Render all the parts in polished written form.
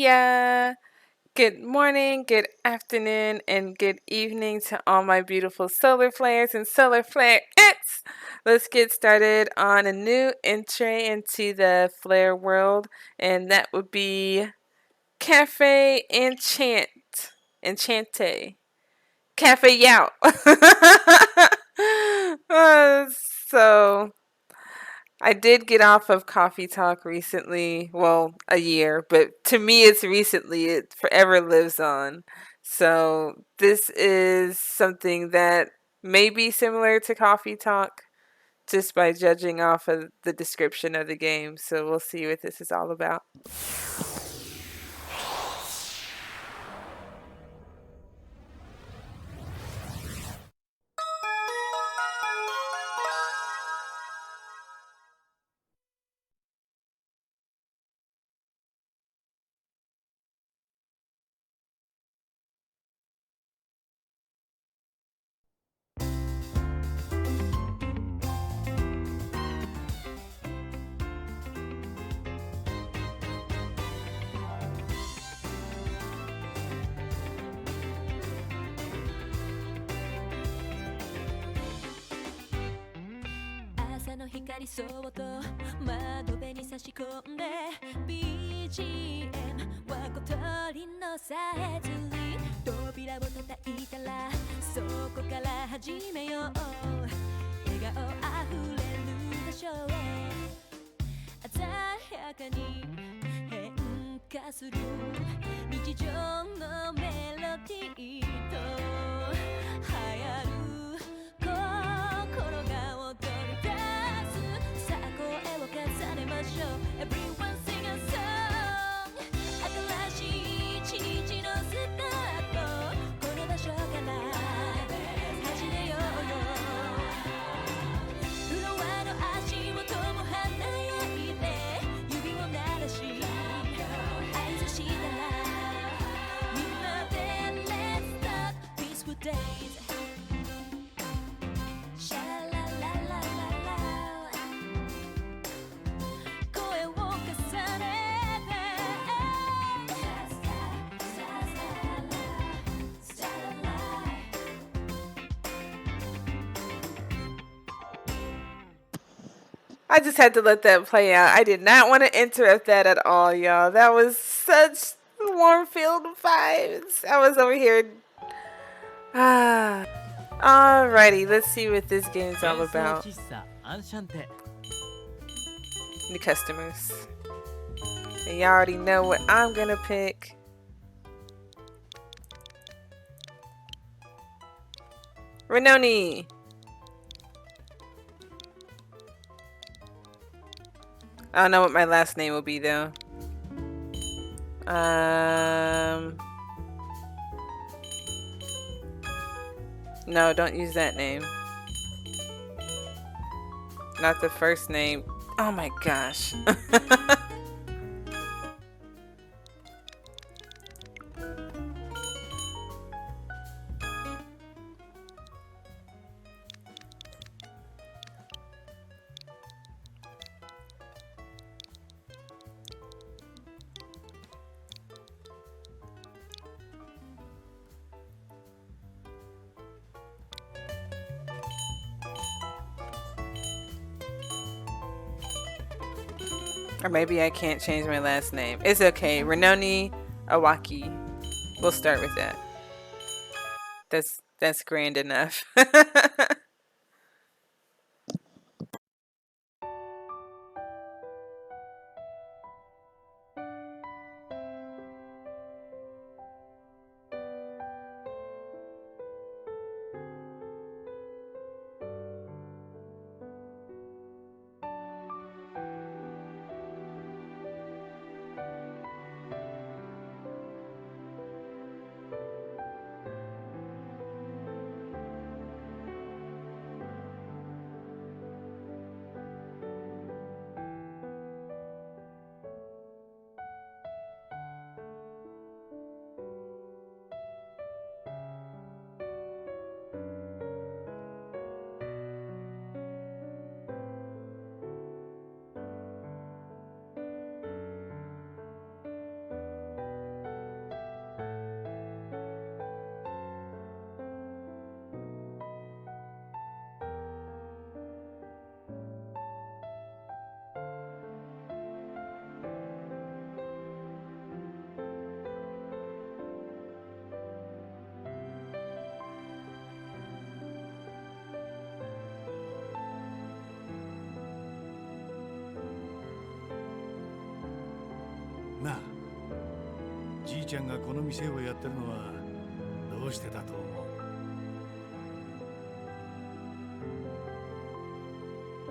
ya. Good morning, good afternoon, and good evening to all my beautiful solar flares and solar flarettes. Let's get started on a new entry into the flare world, and that would be Cafe Enchanté. Cafe YEOW. Uh, so I did get off of Coffee Talk recently. Well, a year, but to me, it's recently. It forever lives on. So, this is something that may be similar to Coffee Talk just by judging off of the description of the game. So, we'll see what this is all about. I just had to let that play out. I did not want to interrupt that at all, y'all. That was such warm filled vibes. I was over here. Ah. Alrighty, let's see what this game's all about. The customers. And y'all already know what I'm gonna pick. Renoni. I don't know what my last name will be though. No, don't use that name. Not the first name. Oh my gosh. Or maybe I can't change my last name. It's okay. Renoni Awaki. We'll start with that. That's grand enough. ちゃんがこの店をやってるのはどうしてだと思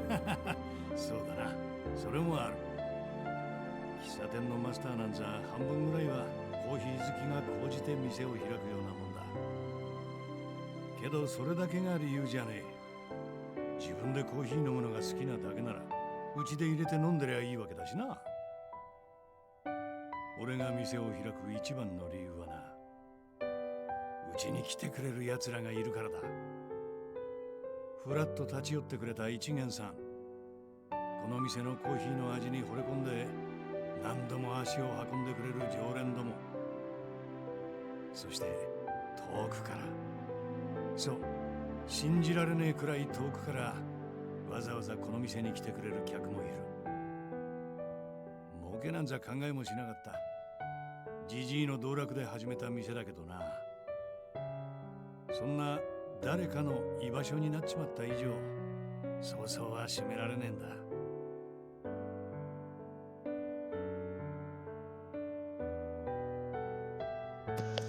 う？そうだな、それもある。喫茶店のマスターなんざ半分ぐらいはコーヒー好きが高じて店を開くようなもんだ。けどそれだけが理由じゃねえ。自分でコーヒー飲むのが好きなだけならうちで入れて飲んでりゃいいわけだしな。俺が店を開く一番の理由はな、うちに来てくれる奴らがいるからだ。ふらっと立ち寄ってくれた一元さん、この店のコーヒーの味に惚れ込んで何度も足を運んでくれる常連ども、そして遠くから、そう、信じられねえくらい遠くからわざわざこの店に来てくれる客もいる。儲けなんざ考えもしなかった。じじいの道楽で始めた店だけどな。そんな誰かの居場所になっちまった以上、そうそうは閉められねえんだ。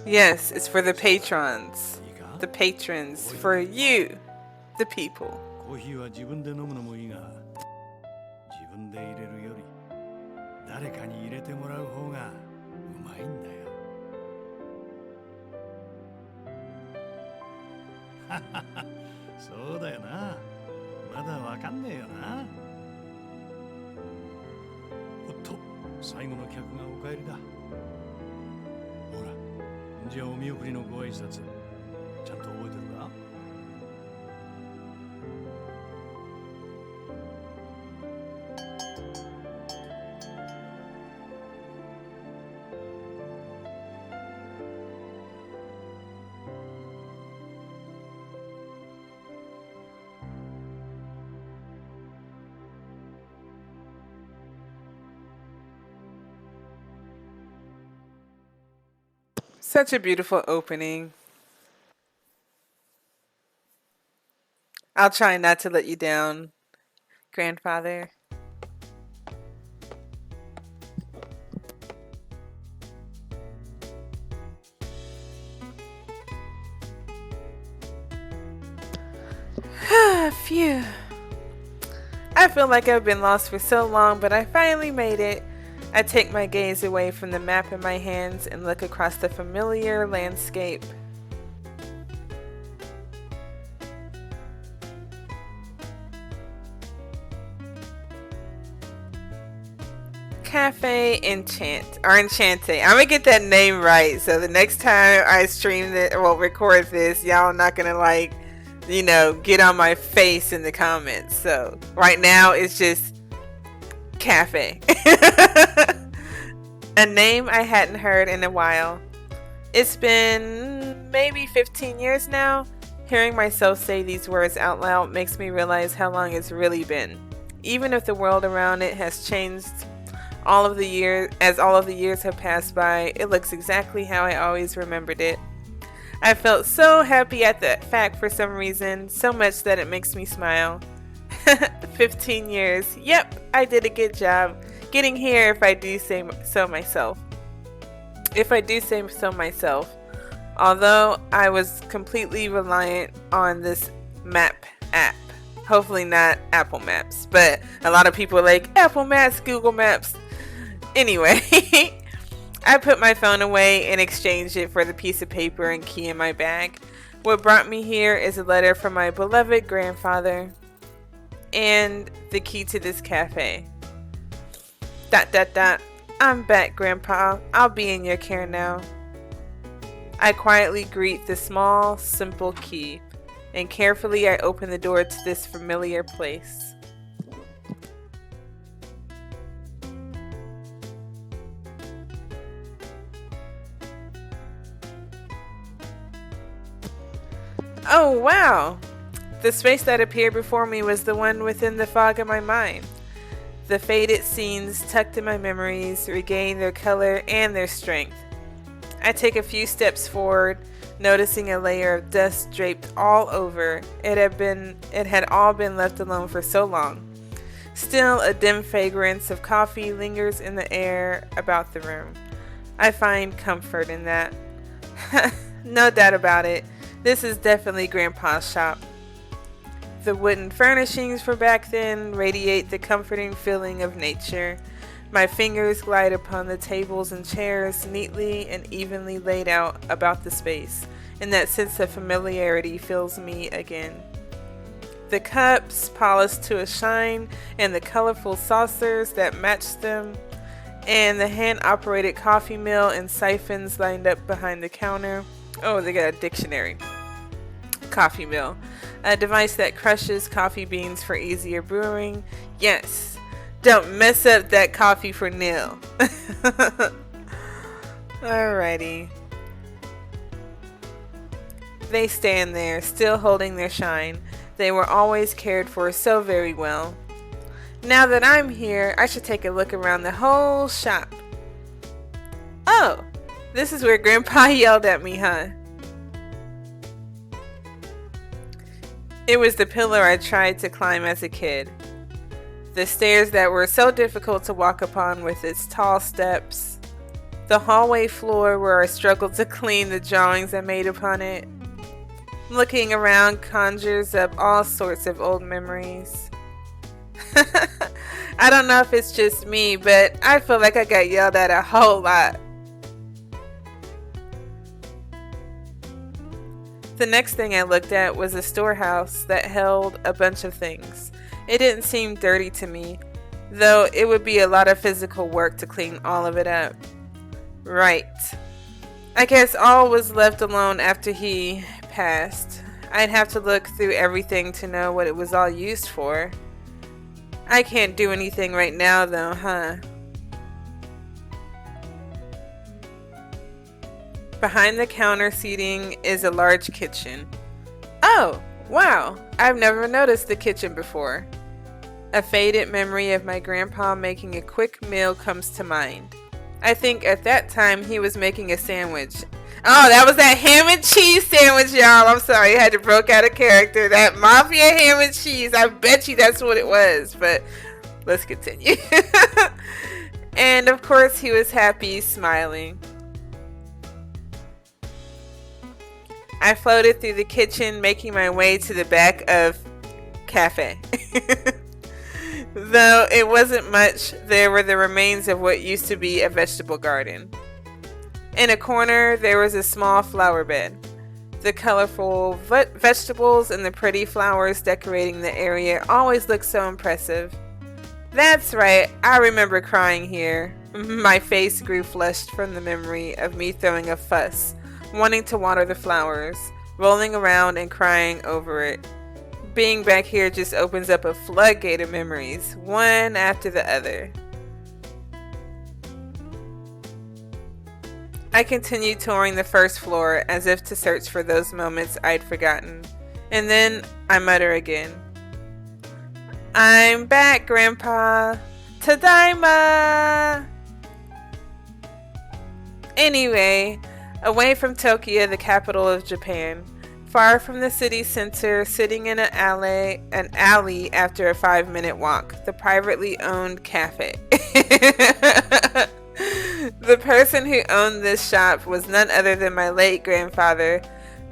Yes, it's for the patrons. The patrons, for you, the people. コーヒーは自分で飲むのもいいが、自分で入れるより誰かに入れてもらう方がうまいんだよ。そうだよな。まだわかんねえよな。おっと、最後の客がお帰りだ。ほら、じゃあお見送りのご挨拶、ちゃんと覚えてるか？Such a beautiful opening. I'll try not to let you down, grandfather. Phew. I feel like I've been lost for so long, but I finally made it. I take my gaze away from the map in my hands and look across the familiar landscape. Cafe Enchanté. I'm gonna get that name right, so the next time I stream it, well, record this, y'all not gonna get on my face in the comments. So right now it's just Cafe. A name I hadn't heard in a while. It's been maybe 15 years now. Hearing myself say these words out loud makes me realize how long it's really been. Even if the world around it has changed all of the years have passed by, it looks exactly how I always remembered it. I felt so happy at that fact for some reason, so much that it makes me smile. 15 years. Yep, I did a good job getting here if I do say so myself. Although I was completely reliant on this map app. Hopefully not Apple Maps, but a lot of people are like, Apple Maps, Google Maps. Anyway, I put my phone away and exchanged it for the piece of paper and key in my bag. What brought me here is a letter from my beloved grandfather and the key to this cafe. ... I'm back, Grandpa. I'll be in your care now. I quietly greet the small, simple key, and carefully I open the door to this familiar place. Oh, wow! The space that appeared before me was the one within the fog of my mind. The faded scenes tucked in my memories regain their color and their strength. I take a few steps forward, noticing a layer of dust draped all over. It had all been left alone for so long. Still, a dim fragrance of coffee lingers in the air about the room. I find comfort in that. No doubt about it. This is definitely Grandpa's shop. The wooden furnishings for back then radiate the comforting feeling of nature. My fingers glide upon the tables and chairs, neatly and evenly laid out about the space, and that sense of familiarity fills me again. The cups, polished to a shine, and the colorful saucers that match them, and the hand-operated coffee mill and siphons lined up behind the counter. Oh, they got a dictionary. Coffee mill, a device that crushes coffee beans for easier brewing. Yes, don't mess up that coffee for Neil. Alrighty. They stand there, still holding their shine. They were always cared for so very well. Now that I'm here, I should take a look around the whole shop. Oh, this is where Grandpa yelled at me, huh? It was the pillar I tried to climb as a kid. The stairs that were so difficult to walk upon with its tall steps. The hallway floor where I struggled to clean the drawings I made upon it. Looking around conjures up all sorts of old memories. I don't know if it's just me, but I feel like I got yelled at a whole lot. The next thing I looked at was a storehouse that held a bunch of things. It didn't seem dirty to me, though it would be a lot of physical work to clean all of it up. Right. I guess all was left alone after he passed. I'd have to look through everything to know what it was all used for. I can't do anything right now though, huh? Behind the counter seating is a large kitchen. Oh, wow! I've never noticed the kitchen before. A faded memory of my grandpa making a quick meal comes to mind. I think at that time he was making a sandwich. Oh, that was that ham and cheese sandwich, y'all. I'm sorry, I had to broke out a character. That mafia ham and cheese. I bet you that's what it was. But let's continue. And of course he was happy, smiling. I floated through the kitchen, making my way to the back of cafe. Though it wasn't much, there were the remains of what used to be a vegetable garden. In a corner, there was a small flower bed. The colorful vegetables and the pretty flowers decorating the area always looked so impressive. That's right, I remember crying here. My face grew flushed from the memory of me throwing a fuss, wanting to water the flowers, rolling around and crying over it. Being back here just opens up a floodgate of memories, one after the other. I continued touring the first floor as if to search for those moments I'd forgotten. And then I mutter again. I'm back, Grandpa. Tadaima! Anyway, away from Tokyo, the capital of Japan, far from the city center, sitting in an alley after a 5-minute walk, the privately owned cafe. The person who owned this shop was none other than my late grandfather.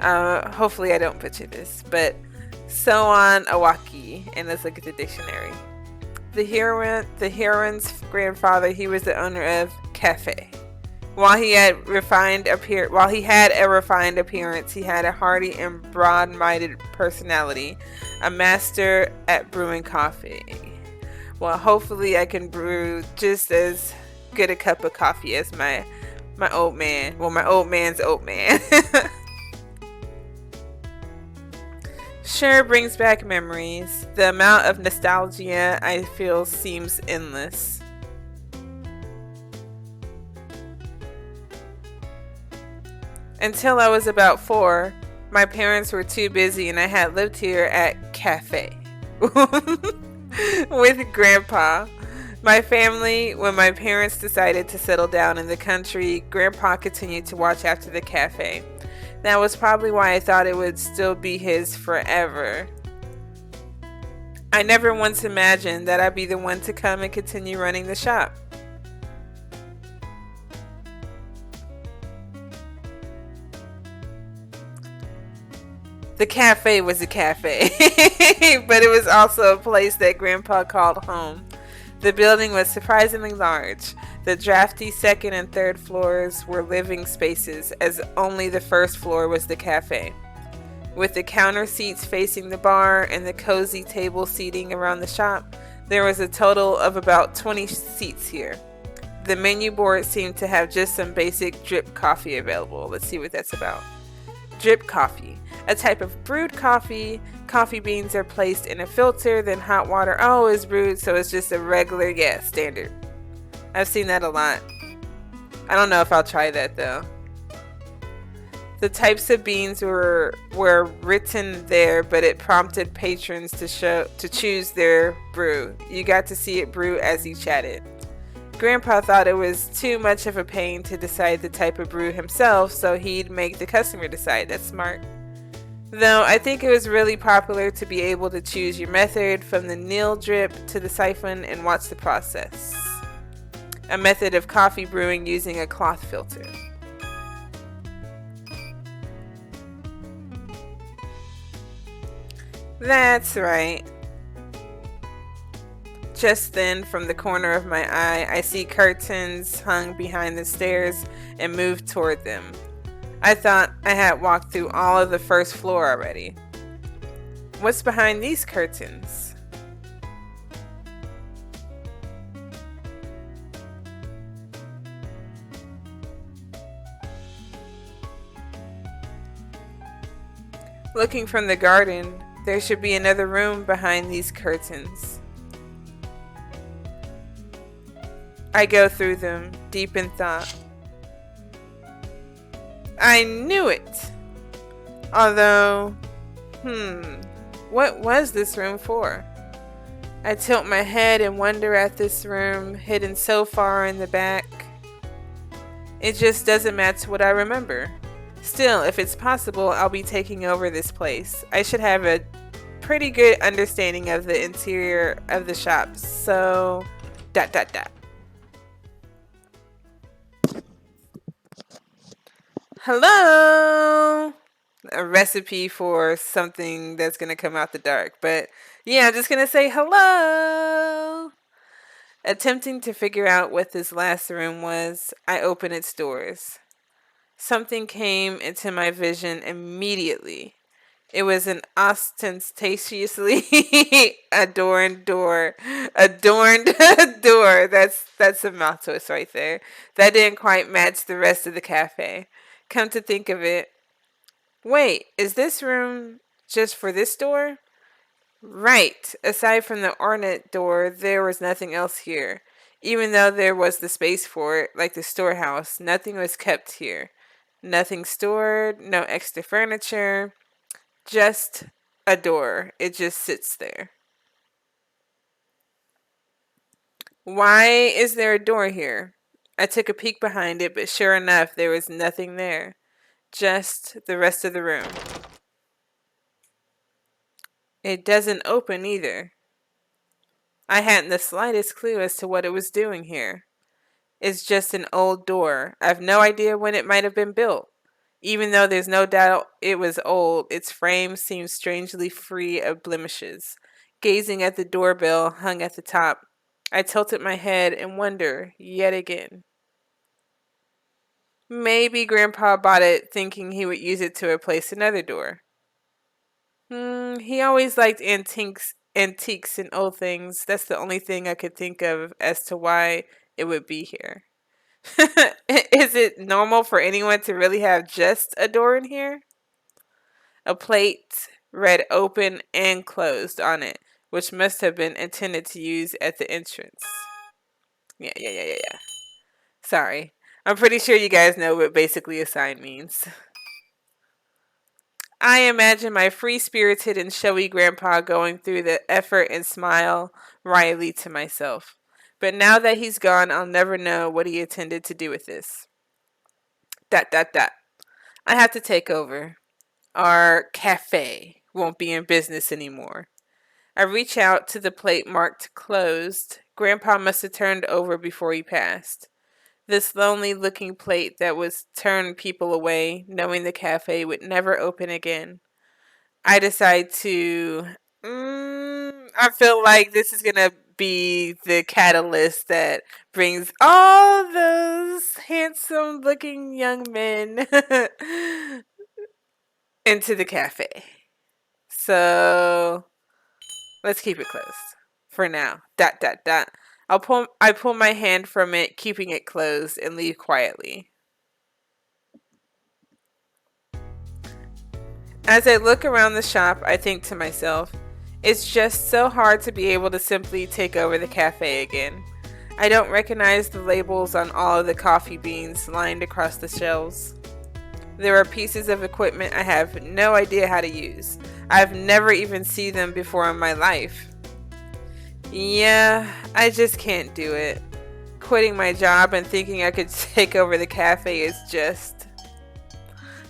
Hopefully I don't butcher this, but Soan Awaki. And let's look at the dictionary. The heroine's grandfather, he was the owner of cafe. While he had a refined appearance, he had a hearty and broad-minded personality, a master at brewing coffee. Well, hopefully I can brew just as good a cup of coffee as my old man. Well, my old man's old man. Sure brings back memories. The amount of nostalgia I feel seems endless. Until I was about 4, my parents were too busy and I had lived here at cafe with Grandpa. My family, when my parents decided to settle down in the country, Grandpa continued to watch after the cafe. That was probably why I thought it would still be his forever. I never once imagined that I'd be the one to come and continue running the shop. The cafe was a cafe, but it was also a place that Grandpa called home. The building was surprisingly large. The drafty second and third floors were living spaces, as only the first floor was the cafe. With the counter seats facing the bar and the cozy table seating around the shop, there was a total of about 20 seats here. The menu board seemed to have just some basic drip coffee available. Let's see what that's about. Drip coffee, a type of brewed coffee. Coffee beans are placed in a filter, then hot water is brewed, so it's just a regular, standard. I've seen that a lot. I don't know if I'll try that though. The types of beans were written there, but it prompted patrons to choose their brew. You got to see it brew as he chatted. Grandpa thought it was too much of a pain to decide the type of brew himself, so he'd make the customer decide. That's smart. Though I think it was really popular to be able to choose your method from the nil drip to the siphon and watch the process. A method of coffee brewing using a cloth filter. That's right. Just then, from the corner of my eye, I see curtains hung behind the stairs and move toward them. I thought I had walked through all of the first floor already. What's behind these curtains? Looking from the garden, there should be another room behind these curtains. I go through them, deep in thought. I knew it! Although, what was this room for? I tilt my head and wonder at this room, hidden so far in the back. It just doesn't match what I remember. Still, if it's possible, I'll be taking over this place. I should have a pretty good understanding of the interior of the shop, so... ... Hello! A recipe for something that's gonna come out the dark, but yeah, I'm just gonna say hello! Attempting to figure out what this last room was, I open its doors. Something came into my vision immediately. It was an ostentatiously adorned door. Adorned door. That's a mouth twist right there. That didn't quite match the rest of the cafe. Come to think of it. Wait, is this room just for this door? Right. Aside from the ornate door, there was nothing else here. Even though there was the space for it, like the storehouse, nothing was kept here. Nothing stored, no extra furniture, just a door. It just sits there. Why is there a door here? I took a peek behind it, but sure enough, there was nothing there. Just the rest of the room. It doesn't open either. I hadn't the slightest clue as to what it was doing here. It's just an old door. I've no idea when it might have been built. Even though there's no doubt it was old, its frame seems strangely free of blemishes. Gazing at the doorbell hung at the top, I tilted my head and wonder yet again. Maybe Grandpa bought it thinking he would use it to replace another door. He always liked antiques and old things. That's the only thing I could think of as to why it would be here. Is it normal for anyone to really have just a door in here? A plate read open and closed on it, which must have been intended to use at the entrance. Yeah. Sorry. I'm pretty sure you guys know what basically a sign means. I imagine my free-spirited and showy grandpa going through the effort and smile wryly to myself. But now that he's gone, I'll never know what he intended to do with this. ... I have to take over. Our cafe won't be in business anymore. I reach out to the plate marked closed. Grandpa must have turned over before he passed. This lonely looking plate that was turn people away, knowing the cafe would never open again. I decide to. I feel like this is gonna be the catalyst that brings all those handsome looking young men into the cafe. So let's keep it closed for now. Dot dot dot. I pull my hand from it, keeping it closed, and leave quietly. As I look around the shop, I think to myself, it's just so hard to be able to simply take over the cafe again. I don't recognize the labels on all of the coffee beans lined across the shelves. There are pieces of equipment I have no idea how to use. I've never even seen them before in my life. Yeah, I just can't do it. Quitting my job and thinking I could take over the cafe is just...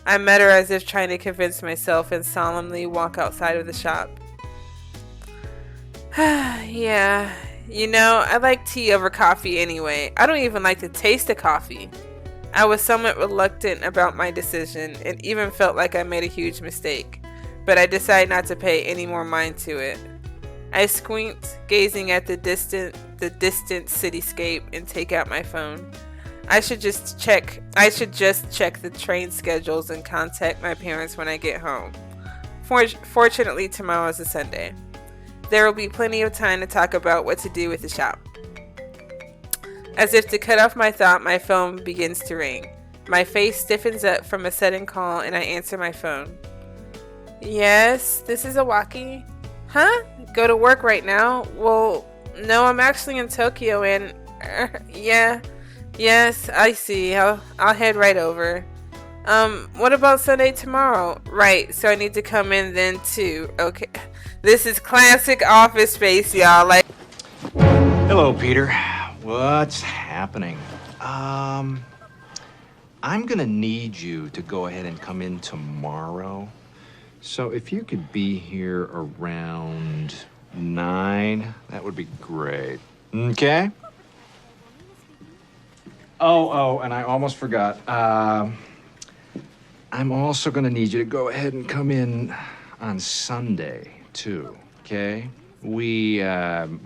I mutter as if trying to convince myself and solemnly walk outside of the shop. Yeah, I like tea over coffee anyway. I don't even like the taste of coffee. I was somewhat reluctant about my decision and even felt like I made a huge mistake, but I decided not to pay any more mind to it. I squint, gazing at the distant cityscape, and take out my phone. I should just check the train schedules and contact my parents when I get home. Fortunately, tomorrow is a Sunday. There will be plenty of time to talk about what to do with the shop. As if to cut off my thought, my phone begins to ring. My face stiffens up from a sudden call and I answer my phone. Yes, this is Awaki. Huh? Go to work right now? Well, no, I'm actually in Tokyo and... yeah. Yes, I see. I'll head right over. What about Sunday tomorrow? Right, so I need to come in then too. Okay. This is classic Office Space, y'all. Like, hello, Peter. What's happening? I'm gonna need you to go ahead and come in tomorrow. So if you could be here around 9, that would be great. Okay? Oh, and I almost forgot. I'm also gonna need you to go ahead and come in on Sunday, too, okay? We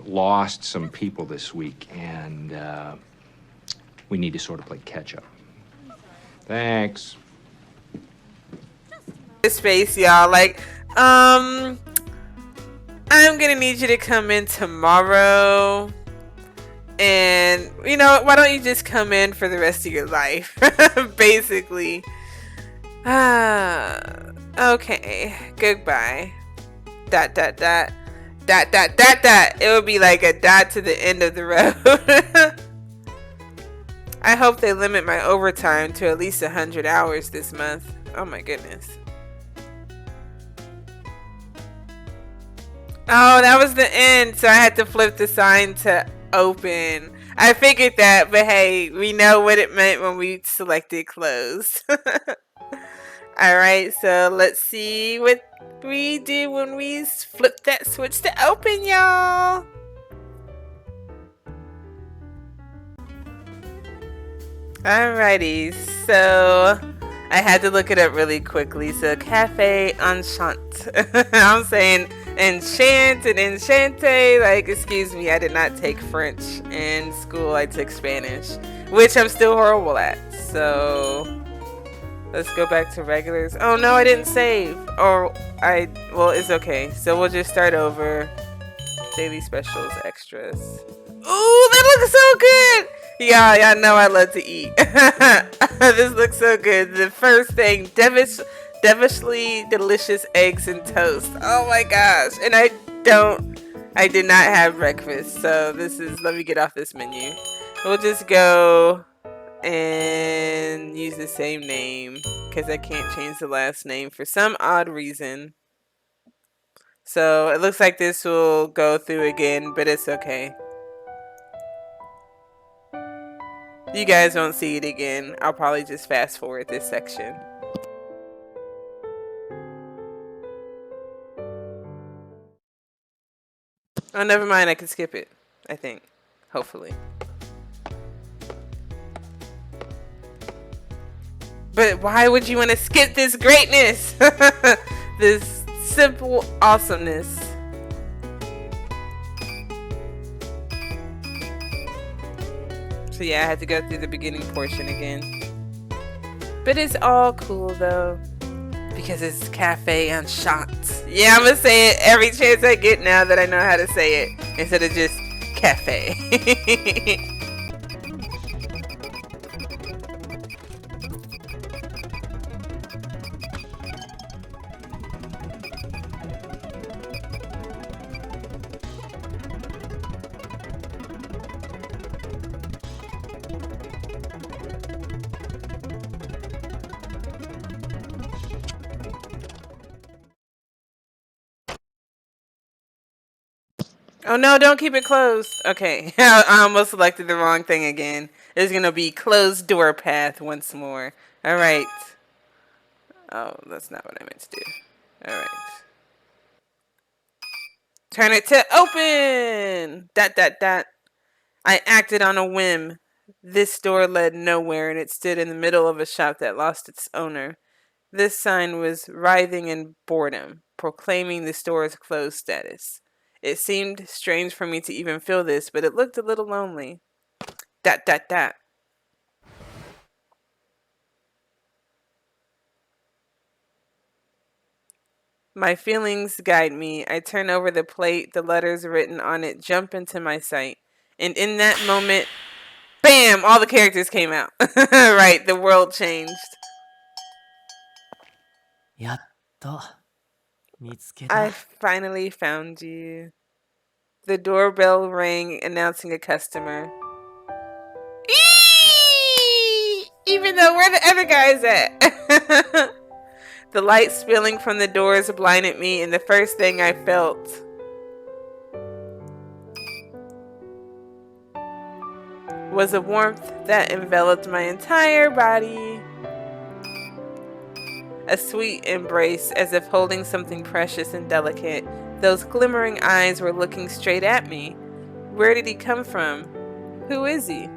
lost some people this week, and we need to sort of play catch-up. Thanks. space, y'all. Like, I'm gonna need you to come in tomorrow. And, why don't you just come in for the rest of your life? Basically. Okay. Goodbye. ... It would be like a dot to the end of the road. I hope they limit my overtime to at least 100 hours this month. Oh my goodness. Oh, that was the end. So I had to flip the sign to open. I figured that, but hey, we know what it meant when we selected closed. Alright, so let's see what we do when we flip that switch to open, y'all. Alrighty, so I had to look it up really quickly. So Cafe Enchanté. I'm saying enchant and enchanté. Like, excuse me, I did not take French in school. I took Spanish, which I'm still horrible at. So let's go back to regulars. Oh no, I didn't save. Well, it's okay. So we'll just start over. Daily specials, extras. Ooh, that looks so good. Yeah, y'all know I love to eat. This looks so good. The first thing, devilishly delicious eggs and toast. Oh my gosh. And I did not have breakfast. So let me get off this menu. We'll just go and use the same name because I can't change the last name for some odd reason. So it looks like this will go through again, but it's okay. You guys won't see it again. I'll probably just fast forward this section. Oh, never mind. I can skip it, I think. Hopefully. But why would you want to skip this greatness? This Simple awesomeness. So yeah, I had to go through the beginning portion again. But it's all cool though, because it's Cafe Enchanté. Yeah, I'm gonna say it every chance I get now that I know how to say it, instead of just cafe. Oh no, don't keep it closed. Okay, I almost selected the wrong thing again. It's gonna be closed door path once more. Alright. Oh, that's not what I meant to do. Alright. Turn it to open! Dot dot dot. I acted on a whim. This door led nowhere, and it stood in the middle of a shop that lost its owner. This sign was writhing in boredom, proclaiming the store's closed status. It seemed strange for me to even feel this, but it looked a little lonely. Dot dot dot. My feelings guide me. I turn over the plate, the letters written on it jump into my sight. And in that moment, bam! All the characters came out. Right, the world changed. I finally found you. The doorbell rang, announcing a customer. Eee! Even though where the other guys at? The light spilling from the doors blinded me, and the first thing I felt was a warmth that enveloped my entire body. A sweet embrace, as if holding something precious and delicate. Those glimmering eyes were looking straight at me. Where did he come from? Who is he?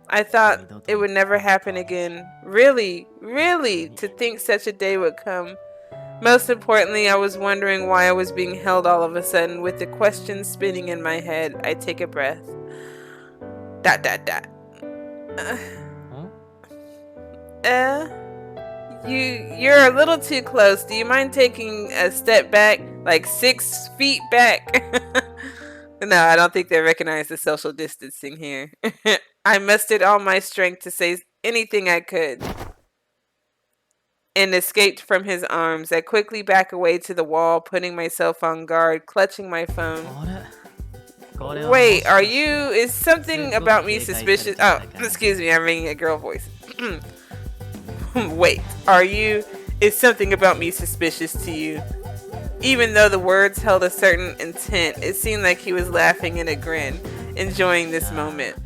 I thought it would never happen again. Really, to think such a day would come. Most importantly, I was wondering why I was being held all of a sudden. With the question spinning in my head, I take a breath. Dot dot dot. You're a little too close. Do you mind taking a step back? Like 6 feet back? No, I don't think they recognize the social distancing here. I mustered all my strength to say anything I could and escaped from his arms. I quickly back away to the wall, putting myself on guard, clutching my phone. Wait, is something about me suspicious? Oh, excuse me, I'm ringing a girl voice. Wait, is something about me suspicious to you? Even though the words held a certain intent, it seemed like he was laughing in a grin, enjoying this moment.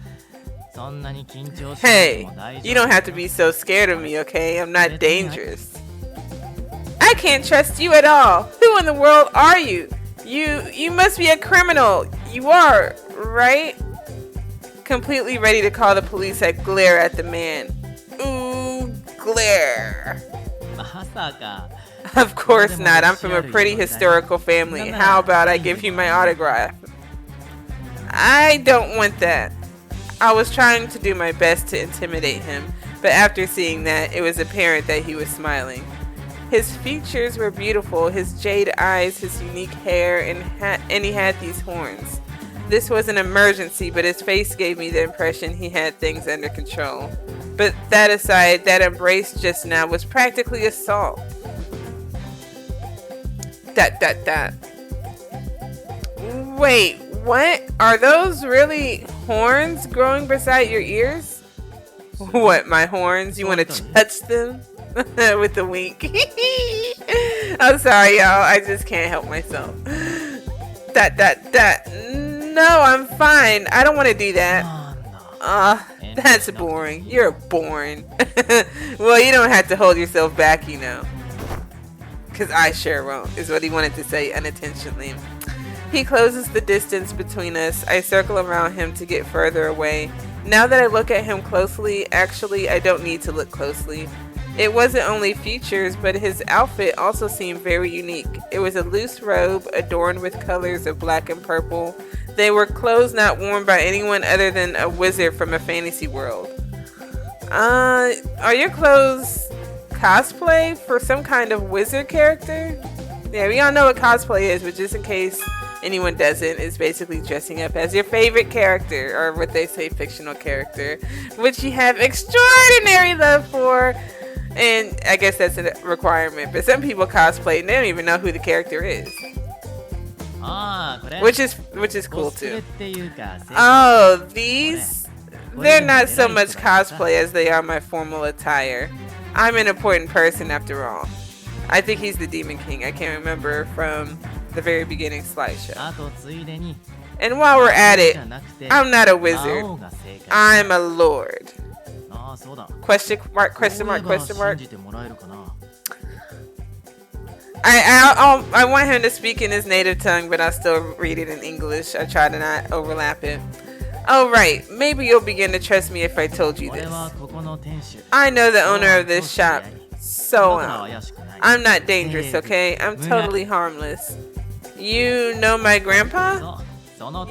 Hey, you don't have to be so scared of me, okay? I'm not dangerous. I can't trust you at all. Who in the world are you? You must be a criminal. You are, right? Completely ready to call the police, I glare at the man. Ooh, glare. Of course not. I'm from a pretty historical family. How about I give you my autograph? I don't want that. I was trying to do my best to intimidate him, but after seeing that, it was apparent that he was smiling. His features were beautiful, his jade eyes, his unique hair, and he had these horns. This was an emergency, but his face gave me the impression he had things under control. But that aside, that embrace just now was practically assault. Dot. Wait, what? Are those really horns growing beside your ears? What, my horns? You want to touch them? With a wink. I'm sorry, y'all. I just can't help myself. Dot. No, I'm fine. I don't want to do that. That's boring. You're boring. Well, you don't have to hold yourself back, you know. Because I sure won't, is what he wanted to say unintentionally. He closes the distance between us. I circle around him to get further away. Now that I look at him closely, actually, I don't need to look closely. It wasn't only features, but his outfit also seemed very unique. It was a loose robe adorned with colors of black and purple. They were clothes not worn by anyone other than a wizard from a fantasy world. Are your clothes cosplay for some kind of wizard character? Yeah, we all know what cosplay is, but just in case anyone doesn't, it's basically dressing up as your favorite character, or what they say, fictional character, which you have extraordinary love for. And I guess that's a requirement, but some people cosplay and they don't even know who the character is. Which is cool too. Oh, these? They're not so much cosplay as they are my formal attire. I'm an important person after all. I think he's the Demon King. I can't remember from the very beginning slideshow. And while we're at it, I'm not a wizard. I'm a lord. Question mark, question mark, question mark. I want him to speak in his native tongue, but I still read it in English. I try to not overlap it. Oh right, maybe you'll begin to trust me if I told you this. I know the owner of this shop, so I'm not dangerous, okay? I'm totally harmless. You know my grandpa?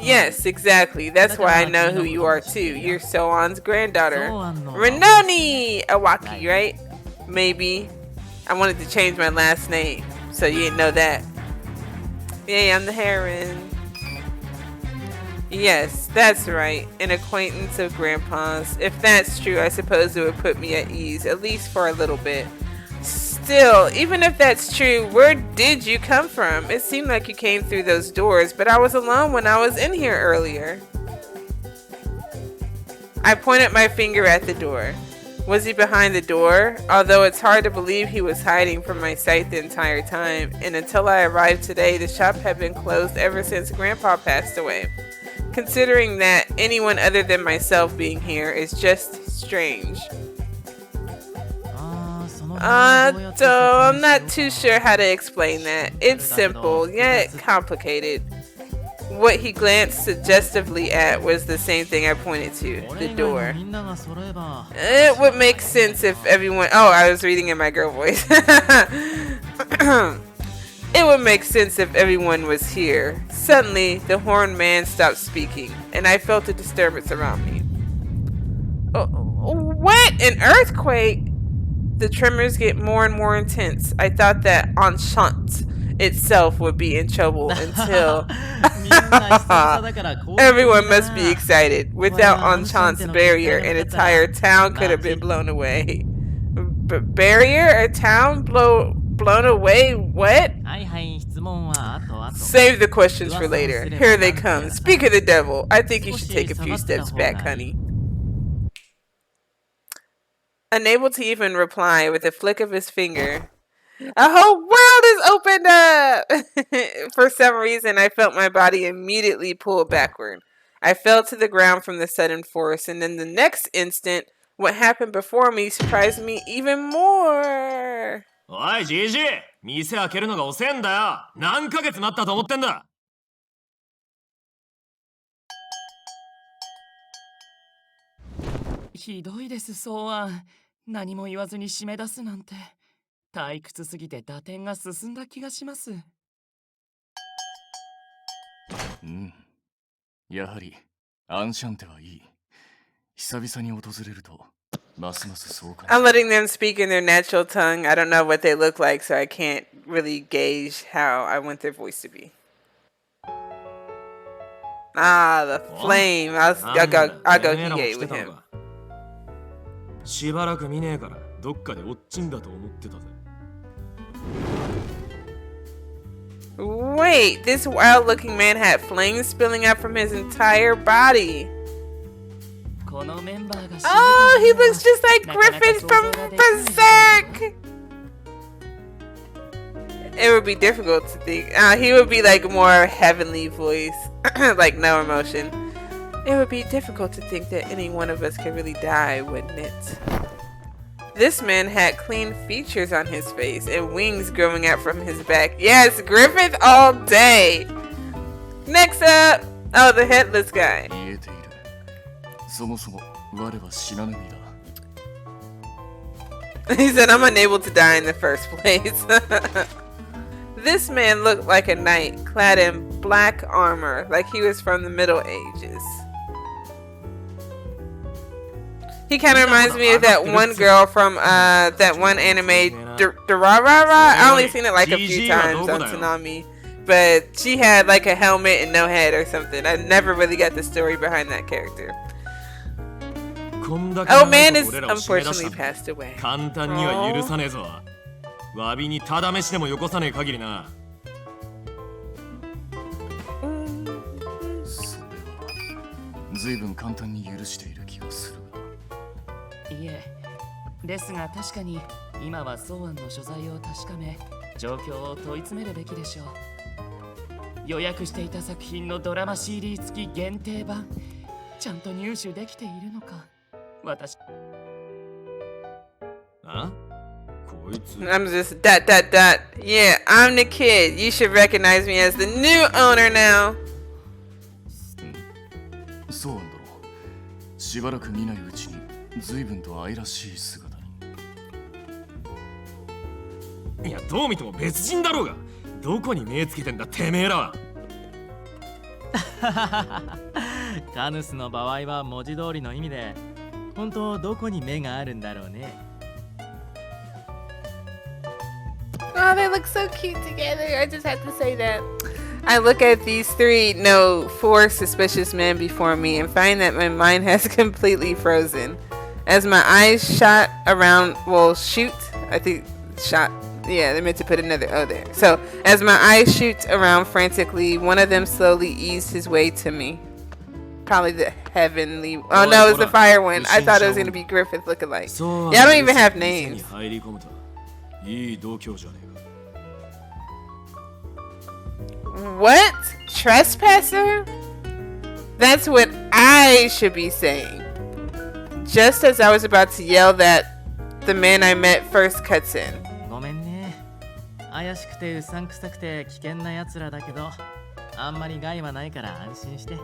Yes, exactly. That's why I know who you are too. You're Soan's granddaughter. Renoni Awaki, right? Maybe. I wanted to change my last name, so you didn't know that. Yeah, I'm the heron. Yes, that's right. An acquaintance of Grandpa's. If that's true, I suppose it would put me at ease, at least for a little bit. Still, even if that's true, where did you come from? It seemed like you came through those doors, but I was alone when I was in here earlier. I pointed my finger at the door. Was he behind the door? Although it's hard to believe he was hiding from my sight the entire time, and until I arrived today, the shop had been closed ever since Grandpa passed away. Considering that anyone other than myself being here is just strange. So I'm not too sure how to explain that. It's simple, yet complicated. What he glanced suggestively at was the same thing I pointed to, the door. It would make sense if everyone... Oh, I was reading in my girl voice. It would make sense if everyone was here. Suddenly, the horned man stopped speaking, and I felt a disturbance around me. What? An earthquake? The tremors get more and more intense. I thought that Enchanté itself would be in trouble until... Everyone must be excited. Without Enchanté's barrier, an entire town could have been blown away. Barrier? A town blown away? What? Save the questions for later. Here they come. Speak of the devil. I think you should take a few steps back, honey. Unable to even reply, with a flick of his finger, a whole world is opened up! For some reason, I felt my body immediately pull backward. I fell to the ground from the sudden force, and in the next instant, what happened before me surprised me even more. おい、じじい、店開けるのが遅えんだよ。何ヶ月待ったと思ってんだ。ひどいです、そうあん。何も言わずに締め出すなんて。退屈すぎて打点が進んだ気がします。うん。やはり、アンシャンテはいい。久々に訪れると、ますますそうか。I'm letting them speak in their natural tongue. I don't know what they look like, so I can't really gauge how I want their voice to be. Ah, the flame. I'll go Hiei with him. しばらく見ねえから、どっかでおっちんだと思ってたぜ。Wait, this wild-looking man had flames spilling out from his entire body. Oh, he looks just like Griffin from Berserk. It would be difficult to think. He would be like more heavenly voice, like no emotion. It would be difficult to think that any one of us could really die, wouldn't it? This man had clean features on his face and wings growing out from his back. Yes, Griffith all day. Next up, oh, the headless guy. そもそも我は死なぬ身だ。 He said, I'm unable to die in the first place. This man looked like a knight, clad in black armor, like he was from the Middle Ages. He kind of reminds me of that one girl from that one anime, Durarara. I only seen it like a few times on Tsunami, but she had like a helmet and no head or something. I never really got the story behind that character. Oh, man is unfortunately passed away. 簡単には許さねえぞ。詫びにただ飯でもよこさねえ限りな。それは随分簡単に許している気がするが。いえ、ですが確かに今はソーアンの所在を確かめ、状況を問い詰めるべきでしょう。予約していた作品のドラマ CD 付き限定版、ちゃんと入手できているのか。私。あ？こいつ。I'm just ... Yeah, I'm the kid. You should recognize me as the new owner now. そうなんだろう。しばらく見ないうちに随分と愛らしい姿に。いや、どう見ても別人だろうが。どこに目つけてんだてめえらは。カヌスの場合は文字通りの意味で、本当どこに目があるんだろうね。Oh, they look so cute together. I just have to say that. I look at these four suspicious men before me and find that my mind has completely frozen. As my eyes shot around, yeah, they meant to put another O there. So, as my eyes shoot around frantically, one of them slowly eased his way to me. Probably the heavenly... Oh no, it was the fire one. I thought it was going to be Griffith lookalike. Yeah, I don't even have names. What? Trespasser? That's what I should be saying. Just as I was about to yell that, the man I met first cuts in. ごめんね。怪しくてうさんくさくて危険な奴らだけど、あんまり害はないから安心して。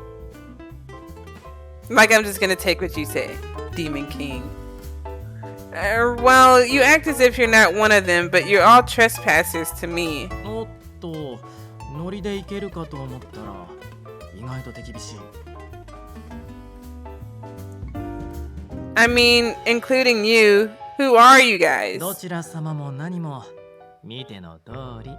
Like I'm just gonna take what you say, Demon King. Well, you act as if you're not one of them, but you're all trespassers to me. おっと、ノリでいけるかと思ったら、意外と手厳しい。I mean, including you. Who are you guys? どちら様も何も見ての通り。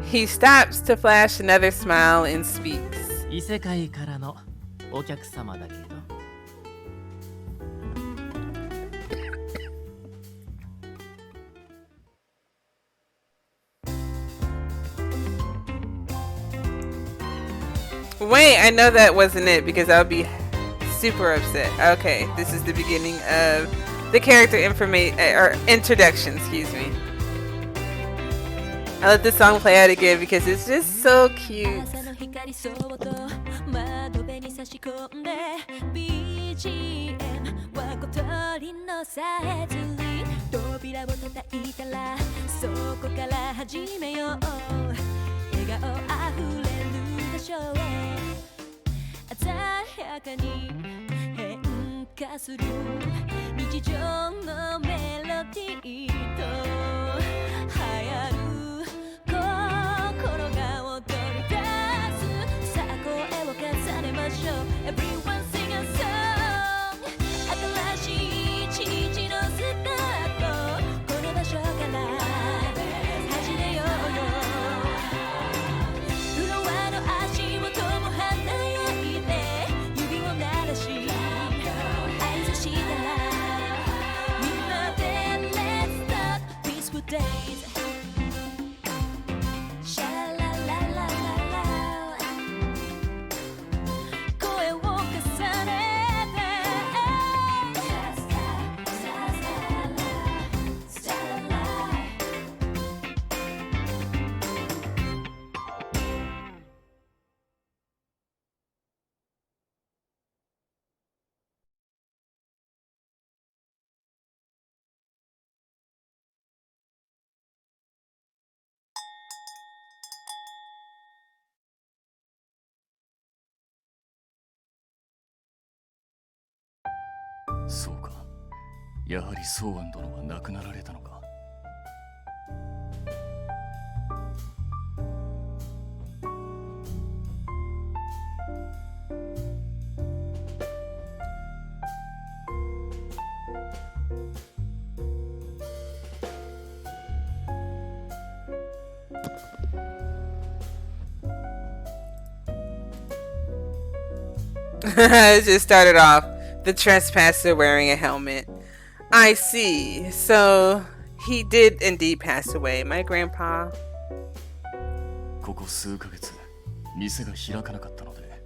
He stops to flash another smile and speaks. 異世界からのお客様だけど。Wait, I know that wasn't it because I would be super upset. Okay, this is the beginning of the character information or introduction, excuse me. I let the song play out again because it's just so cute. Everyone sing a song 新しい一日のスタートこの場所から始めようよフロアの足元も華やいて指を鳴らし合図したらみんなで Let's そうか。やはりソーアン殿は亡くなられたのか。It just started off. The trespasser wearing a helmet. I see. So he did indeed pass away, my grandpa. ここ数ヶ月、店が開かなかったので、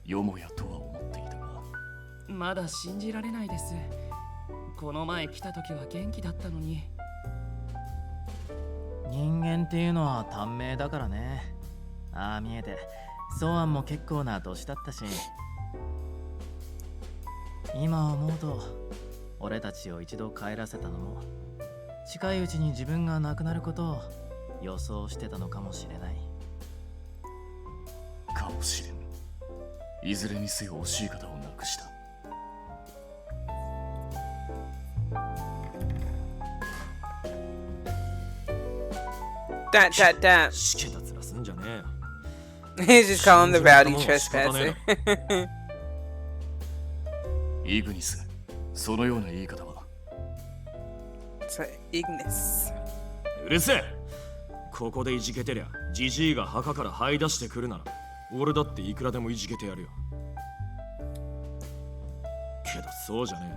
よもやとは思っていたが。まだ信じられないです。この前来た時は元気だったのに。人間っていうのは短命だからね。ああ見えて、ソーアンも結構な年だったし。今思うと、俺たちを一度帰らせたのも、近いうちに自分が亡くなることを予想してたのかもしれない。かもしれん。いずれにせよ惜しい方を亡くした。しけた面すんじゃねえよ。He's just calling the rowdy trespasser. イグニス、そのような言い方は。So, Ignis. うるせえ。ここでいじけてりゃ、ジジイが墓から這い出してくるなら、俺だっていくらでもいじけてやるよ。けどそうじゃね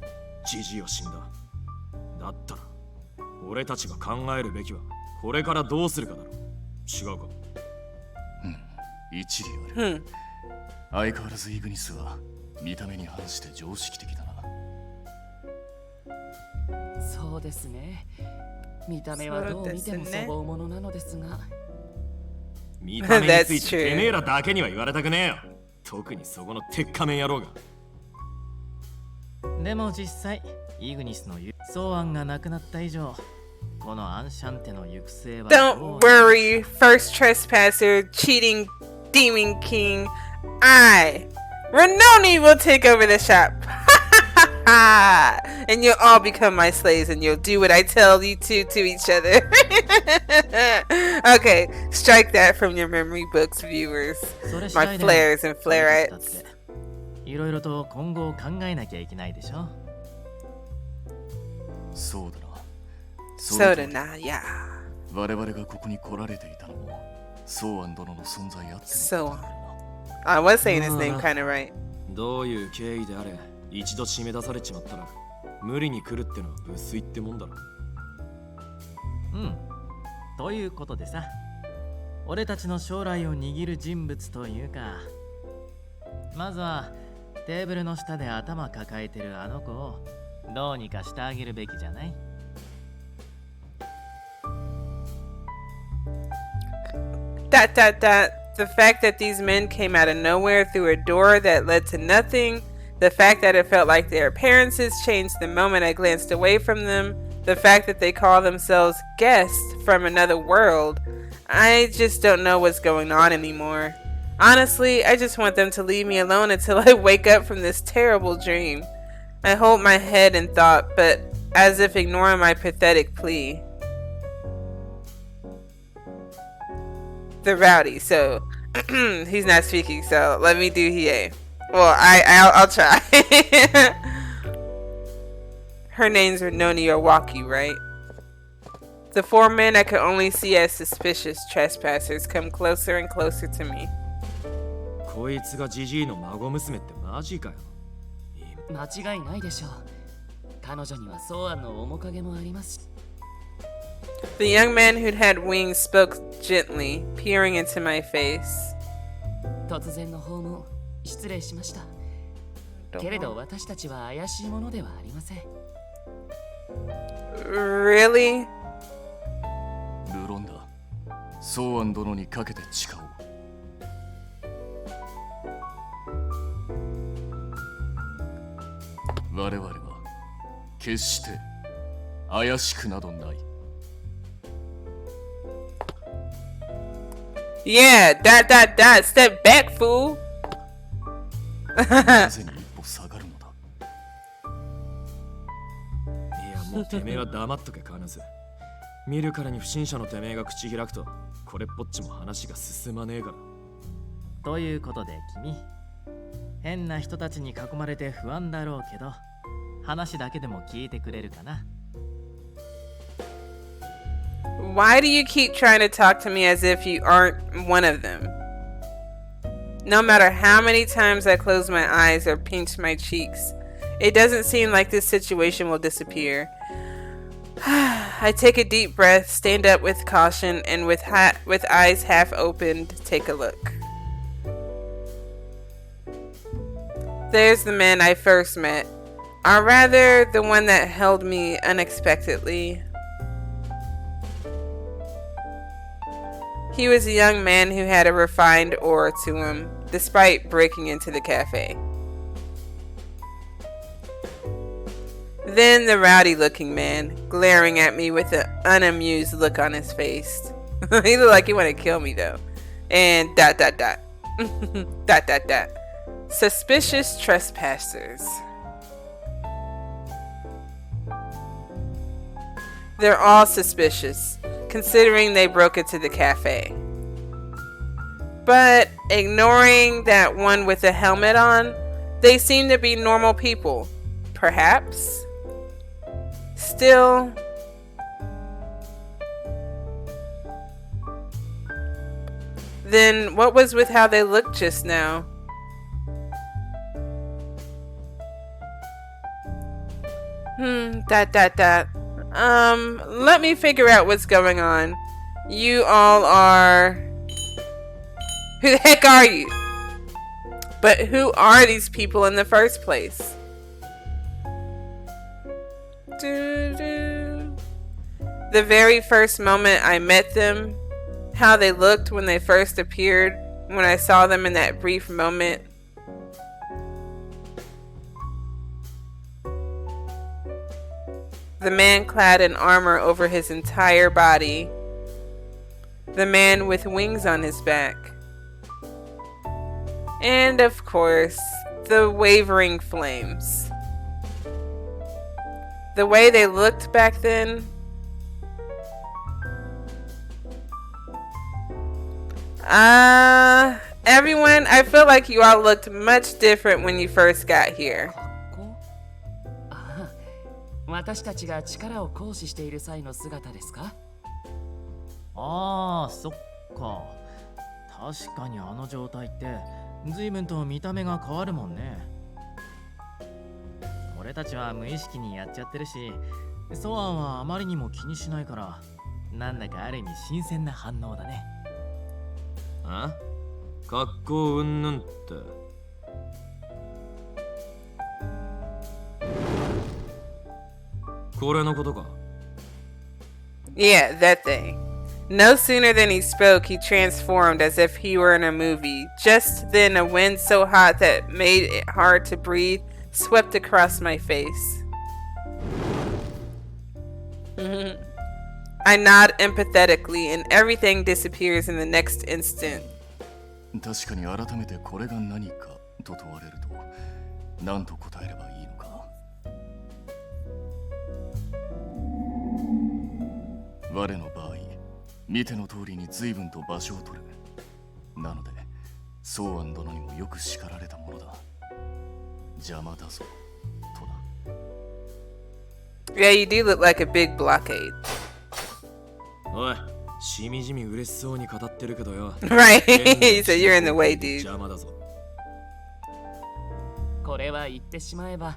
え。ジジイは死んだ。だったら、俺たちが考えるべきは、これからどうするかだろう。違うか。一理ある。相変わらずイグニスは見た目に反して常識的だな。そうですね。見た目はどう見ても粗暴者なのですが。見た目についててめえらだけには言われたくねえよ。特にそこの鉄仮面野郎が。でも実際、イグニスのソーアンが亡くなった以上、このアンシャンテの行く末は。Don't worry, first trespasser, cheating demon king. Renoni will take over the shop. And you'll all become my slaves and you'll do what I tell you to each other. Okay, strike that from your memory books, viewers. My FLAIRs and FLAIRettes. いろいろと今後を考えなきゃいけないでしょ。そうだな。そうだな、yeah. 我々がここに来られていたのも、ソーアン殿の存在あっての。So, I was saying his name kind of right. どういう経緯であれ、一度締め出されちまったら、無理に来るってのは無粋ってもんだろ。ということでさ、俺たちの将来を握る人物というか、まずはテーブルの下で頭抱えてるあの子をどうにかしてあげるべきじゃない？The fact that these men came out of nowhere through a door that led to nothing. The fact that it felt like their appearances changed the moment I glanced away from them. The fact that they call themselves guests from another world. I just don't know what's going on anymore. Honestly, I just want them to leave me alone until I wake up from this terrible dream. I hold my head in thought, but as if ignoring my pathetic plea. The rowdy, so he's not speaking, so let me do Hiei. Well, I'll try. Her name's Renoni or Waki, right? The four men I could only see as suspicious trespassers come closer and closer to me. こいつがジジイの孫娘ってマジかよ。間違いないでしょう。彼女にはソーアンの面影もあります。The young man who'd had wings spoke gently, peering into my face. 突然の訪問、失礼しました。けれど私たちは怪しいものではありません。Really? 無論だ。ソーアン殿にかけて誓おう。我々は決して怪しくなどない。Yeah, step back, fool. なぜに一歩下がるのだ。てめえは黙っとけカヌス。見るからに不審者のてめえが口開くとこれっぽっちも話が進まねえから。ということで君、変な人たちに囲まれて不安だろうけど、話だけでも聞いてくれるかな。Why do you keep trying to talk to me as if you aren't one of them? No matter how many times I close my eyes or pinch my cheeks, it doesn't seem like this situation will disappear. I take a deep breath, stand up with caution, and with eyes half opened, take a look. There's the man I first met, or rather, the one that held me unexpectedly. He was a young man who had a refined aura to him, despite breaking into the cafe. Then the rowdy-looking man, glaring at me with an unamused look on his face. He looked like he wanted to kill me, though. And ... Suspicious trespassers. They're all suspicious, considering they broke into the cafe. But ignoring that one with a helmet on, they seem to be normal people. Perhaps? Still... Then what was with how they looked just now? Let me figure out what's going on. You all are... Who the heck are you? But who are these people in the first place? The very first moment I met them, how they looked when they first appeared, when I saw them in that brief moment. The man clad in armor over his entire body. The man with wings on his back. And of course, the wavering flames. The way they looked back then. Everyone, I feel like you all looked much different when you first got here. 私たちが力を行使している際の姿ですか？ああ、そっか。確かにあの状態って随分と見た目が変わるもんね。俺たちは無意識にやっちゃってるし、ソアンはあまりにも気にしないから、なんだかある意味新鮮な反応だね。あ？格好うんぬんって。これのことか？ Yeah, that thing. No sooner than he spoke, he transformed as if he were in a movie. Just then, a wind so hot that made it hard to breathe swept across my face. I nod empathetically, and everything disappears in the next instant. 確かに改めてこれが何かと問われると、何と答えればいいのか。我の場合、見ての通りに随分と場所を取る。なので、ソーアン殿にもよく叱られたものだ。邪魔だぞ、とな。Yeah, you do look like a big blockade. おい、しみじみ嬉しそうに語ってるけどよ。Right, he said you're in the way, dude. 邪魔だぞ。これは言ってしまえば、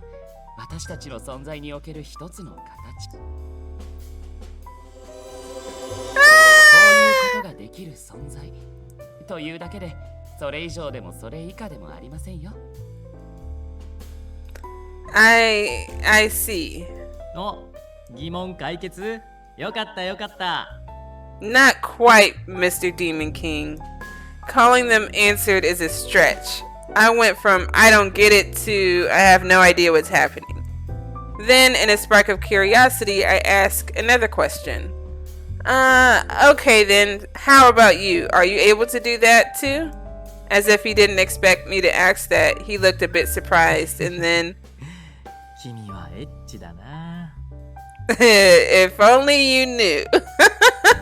私たちの存在における一つの形。こういうことができる存在というだけで、それ以上でもそれ以下でもありませんよ。I see. お、疑問解決？よかったよかった。Not quite, Mr. Demon King. Calling them answered is a stretch. I went from I don't get it to I have no idea what's happening. Then, in a spark of curiosity, I ask another question. Okay then, how about you? Are you able to do that too? As if he didn't expect me to ask that, he looked a bit surprised and then... 君はエッチだな。If only you knew.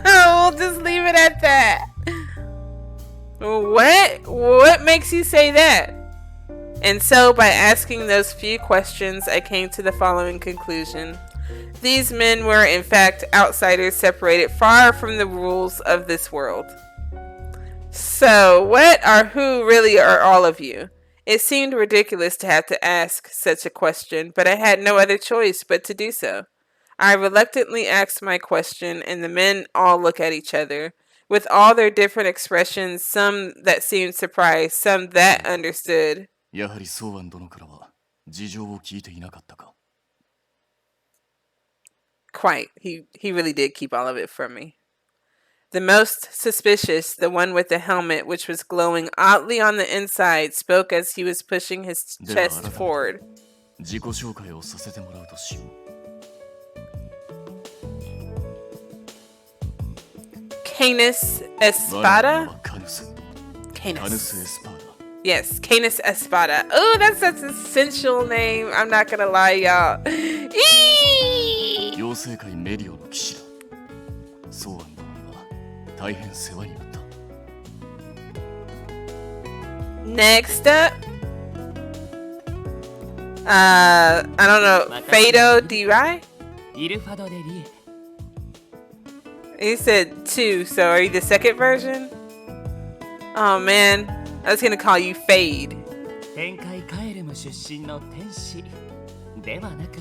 We'll just leave it at that. What makes you say that? And so, by asking those few questions, I came to the following conclusion. These men were, in fact, outsiders separated far from the rules of this world. So, what or who really are all of you? It seemed ridiculous to have to ask such a question, but I had no other choice but to do so. I reluctantly asked my question, and the men all look at each other, with all their different expressions, some that seemed surprised, some that understood. やはりソーアン殿からは事情を聞いていなかったか。 Quite. He really did keep all of it from me. The most suspicious, the one with the helmet, which was glowing oddly on the inside, spoke as he was pushing his では chest 改めて forward. 自己紹介をさせてもらうとしよう。 Canis 我の名 Espada? はカヌス。カヌス Canis. エスパーダ。 Yes, Canis Espada. Oh, that's such a sensual name. I'm not gonna lie, y'all. Eee! 妖精界メリオの騎士だ。ソーアン殿には大変世話になった。 Next up. I don't know. Fado DY? イルファド・デ・リエ。 He said two, so are you the second version? Oh man, I was gonna call you Fade. 天界カエルム出身の天使ではなく、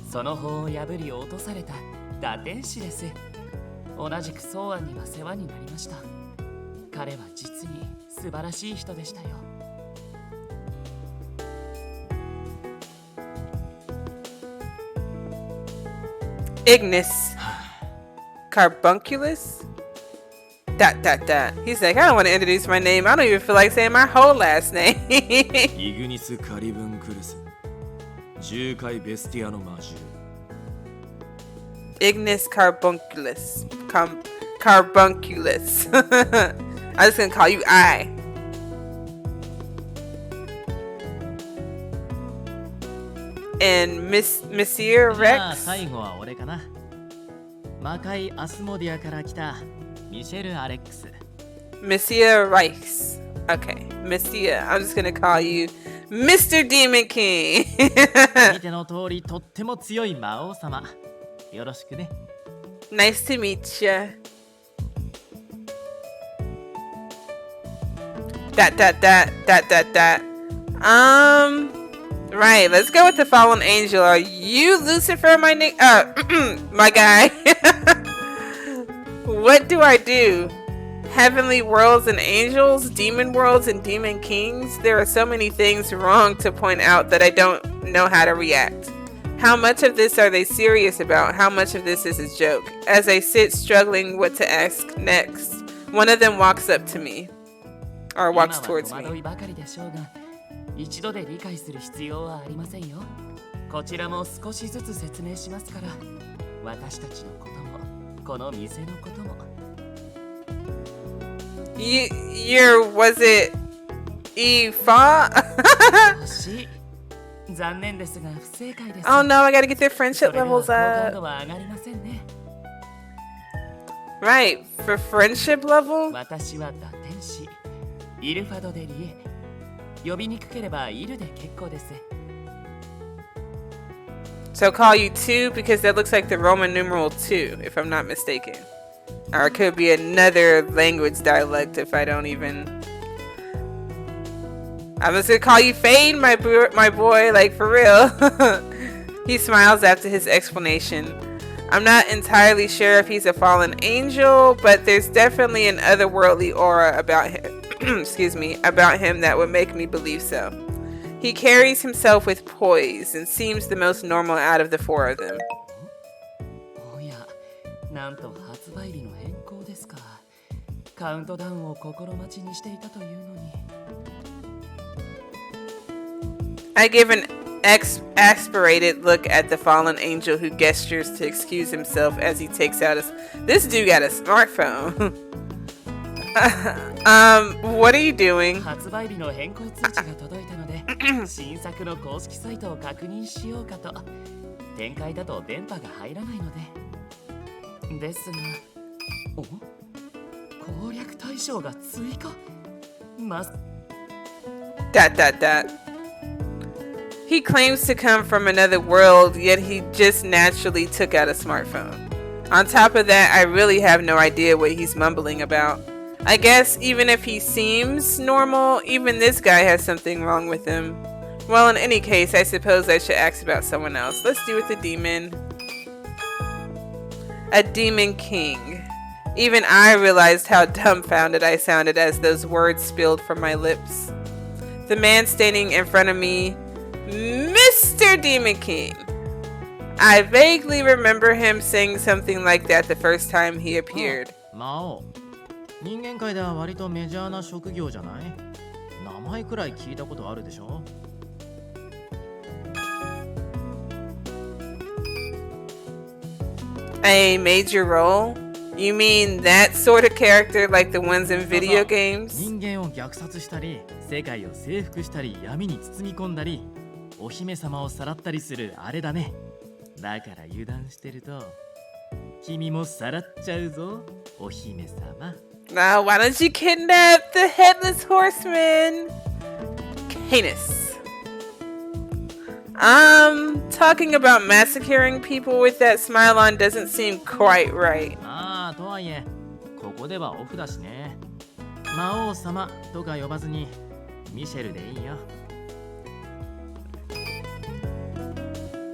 その法を破り落とされた打天使です。同じくソーアンには世話になりました。彼は実に素晴らしい人でしたよ。 Ignis. Carbunculus? ... He's like, I don't want to introduce my name. I don't even feel like saying my whole last name. イグニス・カリブンクルス。重海ベスティアの魔獣。 Ignis Carbunculus. Carbunculus. I'm just gonna call you I. And Monsieur じゃあ Rex. 最後は俺かな。魔界アスモディアから来たミシェル・アレックス。 Monsieur Rex. Okay, Monsieur. I'm just gonna call you Mr. Demon King. 見ての通りとっても強い魔王様。よろしくね。 Nice to meet ya. ... Right, let's go with the fallen angel. Are you Lucifer, my my guy? What do I do? Heavenly worlds and angels, demon worlds and demon kings? There are so many things wrong to point out that I don't know how to react. How much of this are they serious about? How much of this is a joke? As I sit struggling what to ask next, one of them walks up to me. Or walks 今は towards 戸惑 me. いばかりでしょうが、一度で理解する必要はありませんよ。こちらも少しずつ説明しますから、私たちのことも、この店のことも。Was it Ifa? 惜しい。残念ですが不正解です。 Oh no, I gotta get their そ friendship れでは levels 好感 up. 度は上がりませんね。 Right, for friendship level? 私は打天使、イルファド・デ・リエ。呼びにくければイルで結構です。 So call you 2 because that looks like the Roman numeral 2, if I'm not mistaken. Or it could be another language dialect if I don't even... I'm just gonna call you Fade, my boy, like for real. He smiles after his explanation. I'm not entirely sure if he's a fallen angel, but there's definitely an otherworldly aura about him. Excuse me, about him that would make me believe so. He carries himself with poise and seems the most normal out of the four of them. おや、なんと発売日の変更ですか。カウントダウンを心待ちにしていたというのに。 I give an aspirated look at the fallen angel who gestures to excuse himself as he takes out his... This dude got a smartphone. What are you doing? 発売日の変更通知が届いたので、新作の公式サイトを確認しようかと。展開だと電波が入らないので。ですが、お、攻略対象が追加。He claims to come from another world, yet he just naturally took out a smartphone. On top of that, I really have no idea what he's mumbling about. I guess even if he seems normal, even this guy has something wrong with him. Well, in any case, I suppose I should ask about someone else. Let's do with the demon. A demon king. Even I realized how dumbfounded I sounded as those words spilled from my lips. The man standing in front of me, Mr. Demon King. I vaguely remember him saying something like that the first time he appeared. 魔王。人間界では割とメジャーな職業じゃない？名前くらい聞いたことあるでしょ？ A major role? You mean that sort of character like the ones in video games? 人間を虐殺したり、世界を征服したり、闇に包み込んだり、お姫様をさらったりするあれだね。だから油断してると、君もさらっちゃうぞ、お姫様。Now, why don't you kidnap the headless horseman? Canis. Talking about massacring people with that smile on doesn't seem quite right. ああ、とはいえ、ここではオフだしね。魔王様とか呼ばずに、ミシェルでいいよ。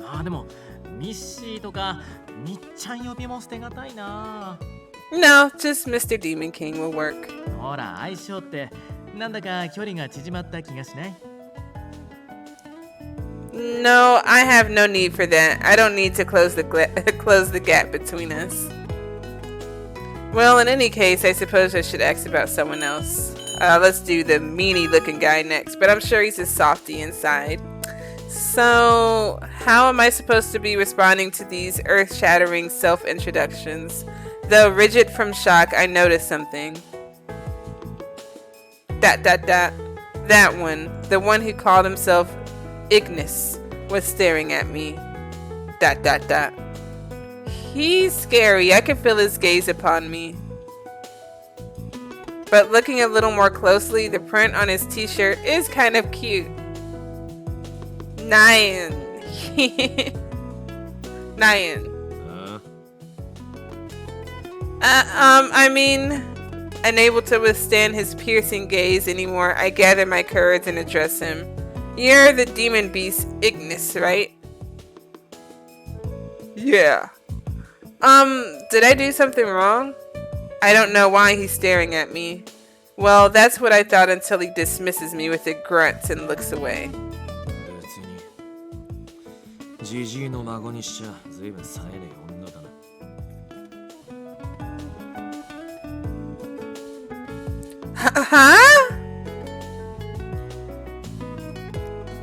ああ、でも、ミッシーとか、みっちゃん呼びも捨てがたいな。No, just Mr. Demon King will work. ほら、相性って、なんだか距離が縮まった気がしない？ No, I have no need for that. I don't need to close the close the gap between us. Well, in any case, I suppose I should ask about someone else. Let's do the meanie-looking guy next, but I'm sure he's a softie inside. So, how am I supposed to be responding to these earth-shattering self-introductions? Though rigid from shock, I noticed something. That one. The one who called himself Ignis was staring at me. He's scary. I can feel his gaze upon me. But looking a little more closely, the print on his t-shirt is kind of cute. Nyan. I mean, unable to withstand his piercing gaze anymore, I gather my courage and address him. You're the demon beast Ignis, right? Yeah. Did I do something wrong? I don't know why he's staring at me. Well, that's what I thought until he dismisses me with a grunt and looks away. 別にジジイの孫にしちゃずいぶん冴えねえ女だな。Huh?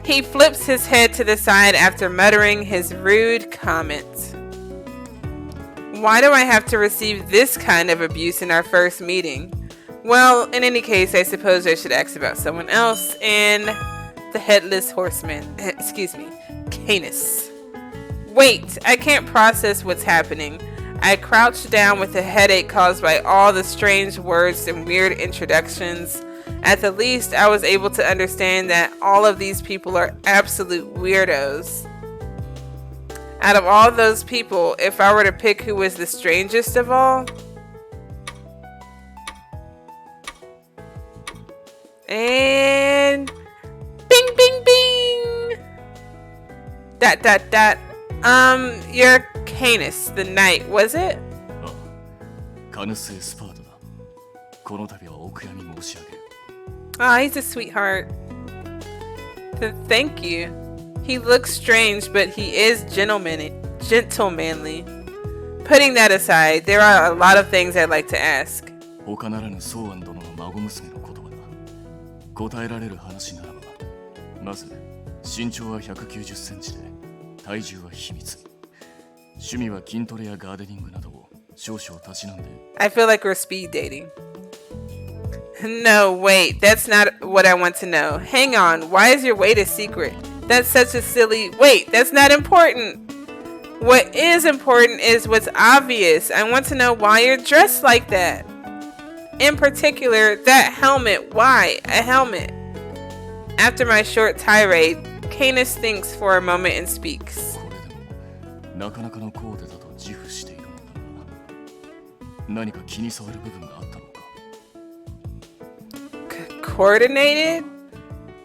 He flips his head to the side after muttering his rude comment. Why do I have to receive this kind of abuse in our first meeting? Well, in any case, I suppose I should ask about someone else, and the headless horseman, excuse me, Canis. Wait, I can't process what's happening. I crouched down with a headache caused by all the strange words and weird introductions. At the least, I was able to understand that all of these people are absolute weirdos. Out of all those people, if I were to pick who was the strangest of all... And... Bing, bing, bing! You're Canis, the knight, was it? ああ、カヌス・エスパートだ。この度はお悔やみ申し上げる。Ah, he's a sweetheart. Thank you. He looks strange, but he is gentlemanly. Putting that aside, there are a lot of things I'd like to ask. 他ならぬソーアン殿の孫娘の言葉だ。答えられる話ならば、まず身長は190センチで、体重は秘密。趣味は筋トレやガーデニングなどを少々たしなんで。I feel like we're speed dating. No, wait, that's not what I want to know. Hang on, why is your weight a secret? That's such a silly... Wait, that's not important. What is important is what's obvious. I want to know why you're dressed like that. In particular, that helmet. Why a helmet? After my short tirade, Canis thinks for a moment and speaks. これでもなかなかのコーデだと自負しているもんだが、何か気に障る部分があったのか。Coordinated?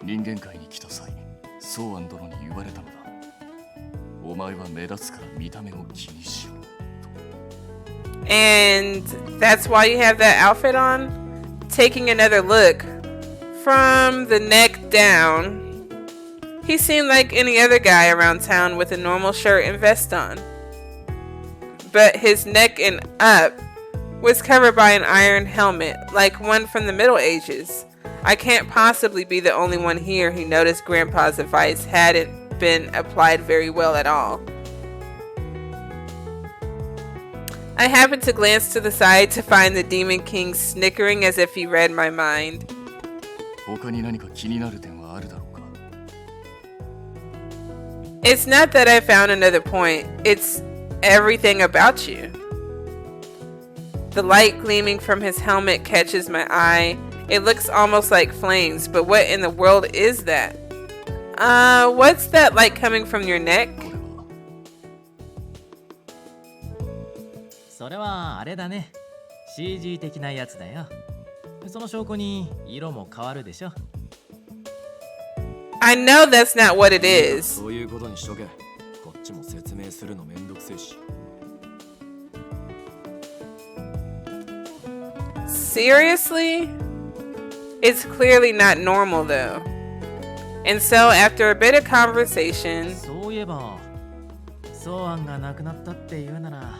人間界に来た際、ソーアン殿に言われたのだ。お前は目立つから見た目を気にしろ。And that's why you have that outfit on? Taking another look, from the neck down, he seemed like any other guy around town with a normal shirt and vest on. But his neck and up was covered by an iron helmet, like one from the Middle Ages. I can't possibly be the only one here who noticed Grandpa's advice hadn't been applied very well at all. I happened to glance to the side to find the Demon King snickering as if he read my mind. 他に何か気になる点はあるだろうか。 It's not that I found another point, it's everything about you. The light gleaming from his helmet catches my eye. It looks almost like flames, but what in the world is that? What's that light coming from your neck? それはあれだね。CG 的なやつだよ。その証拠に色も変わるでしょ。I know that's not what it is. そういうことにしとけ。こっちも説明するのめんどくせえし。Seriously? It's clearly not normal though. And so after a bit of conversation, そういえば、ソーアンが亡くなったって言うなら、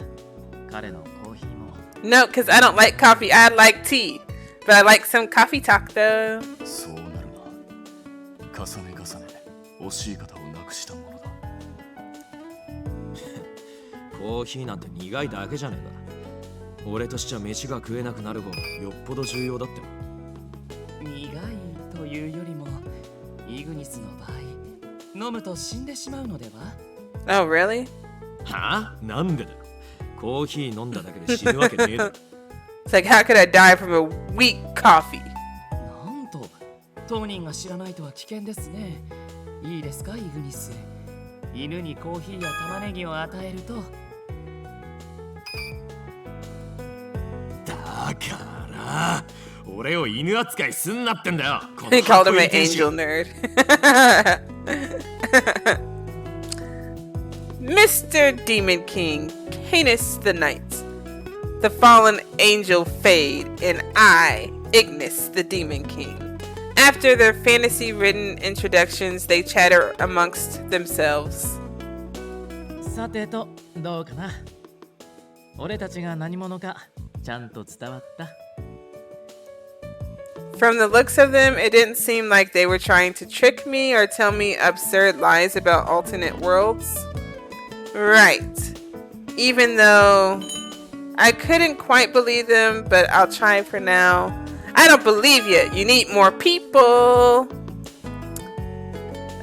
彼のコーヒーも。no, because I don't like coffee, I like tea. But I like some coffee talk though. そうなるな。重ね重ね、惜しい方をなくしたものだ。コーヒーなんて苦いだけじゃねえか。俺としちゃ飯が食えなくなる方がよっぽど重要だって。苦いというよりもイグニスの場合飲むと死んでしまうのでは？ Oh, really? はあ？なんでだよ。コーヒー飲んだだけで死ぬわけねえだろ。It's like, how could I die from a weak coffee? なんと当人が知らないとは危険ですね。いいですかイグニス。犬にコーヒーや玉ねぎを与えると。だから俺を犬扱いすんなってんだよ。They called him an angel nerd. Mr. Demon King, Canis the Knight, the fallen angel Fade, and I, Ignis the Demon King. After their fantasy-ridden introductions, they chatter amongst themselves. さてと、どうかな。俺たちが何者かちゃんと伝わった。From the looks of them, it didn't seem like they were trying to trick me or tell me absurd lies about alternate worlds. Right. Even though I couldn't quite believe them, but I'll try for now. I don't believe you. You need more people.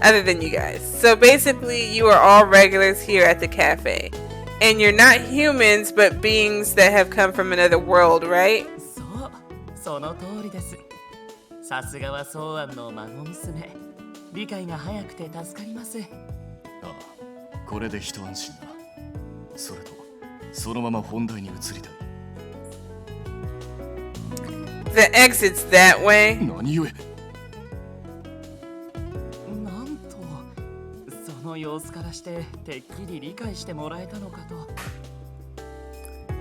Other than you guys. So basically, you are all regulars here at the cafe. And you're not humans, but beings that have come from another world, right? そう、その通りです。さすがはソーアンの孫娘。理解が早くて助かります。ああ、これで一安心だ。それと、そのまま本題に移りたい。The exit's that way. 何故？なんと、その様子からしててっきり理解してもらえたのかと。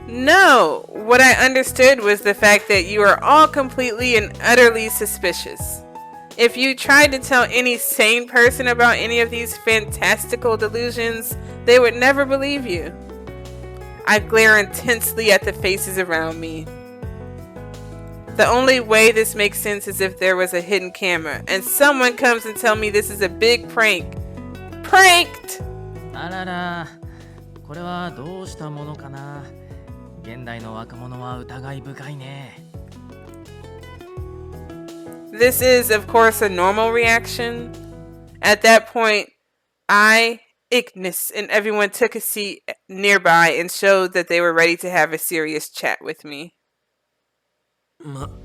No, what I understood was the fact that you are all completely and utterly suspicious. If you tried to tell any sane person about any of these fantastical delusions, they would never believe you. I glare intensely at the faces around me. The only way this makes sense is if there was a hidden camera and someone comes and tell me this is a big prank. Pranked! あらら、これはどうしたものかな。現代の若者は疑い深いね。This is, of course, a normal reaction. At that point, I Ignis and everyone took a seat nearby and showed that they were ready to have a serious chat with me.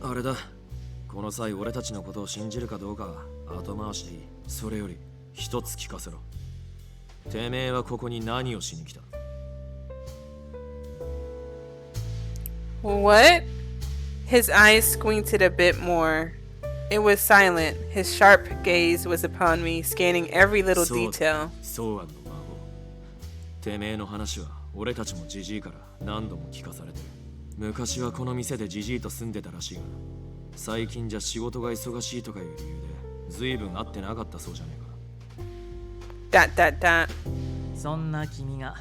あれだ。この際俺たちのことを信じるかどうか後回しでいい。それより一つ聞かせろ。てめえはここに何をしに来た？ What? His eyes squinted a bit more. It was silent. His sharp gaze was upon me, scanning every little detail. ソウアンの孫。てめえの話は俺たちもジジイから何度も聞かされてる。昔はこの店でジジイと住んでたらしいが、最近じゃ仕事が忙しいとかいう理由で随分会ってなかったそうじゃねえか。そんな君が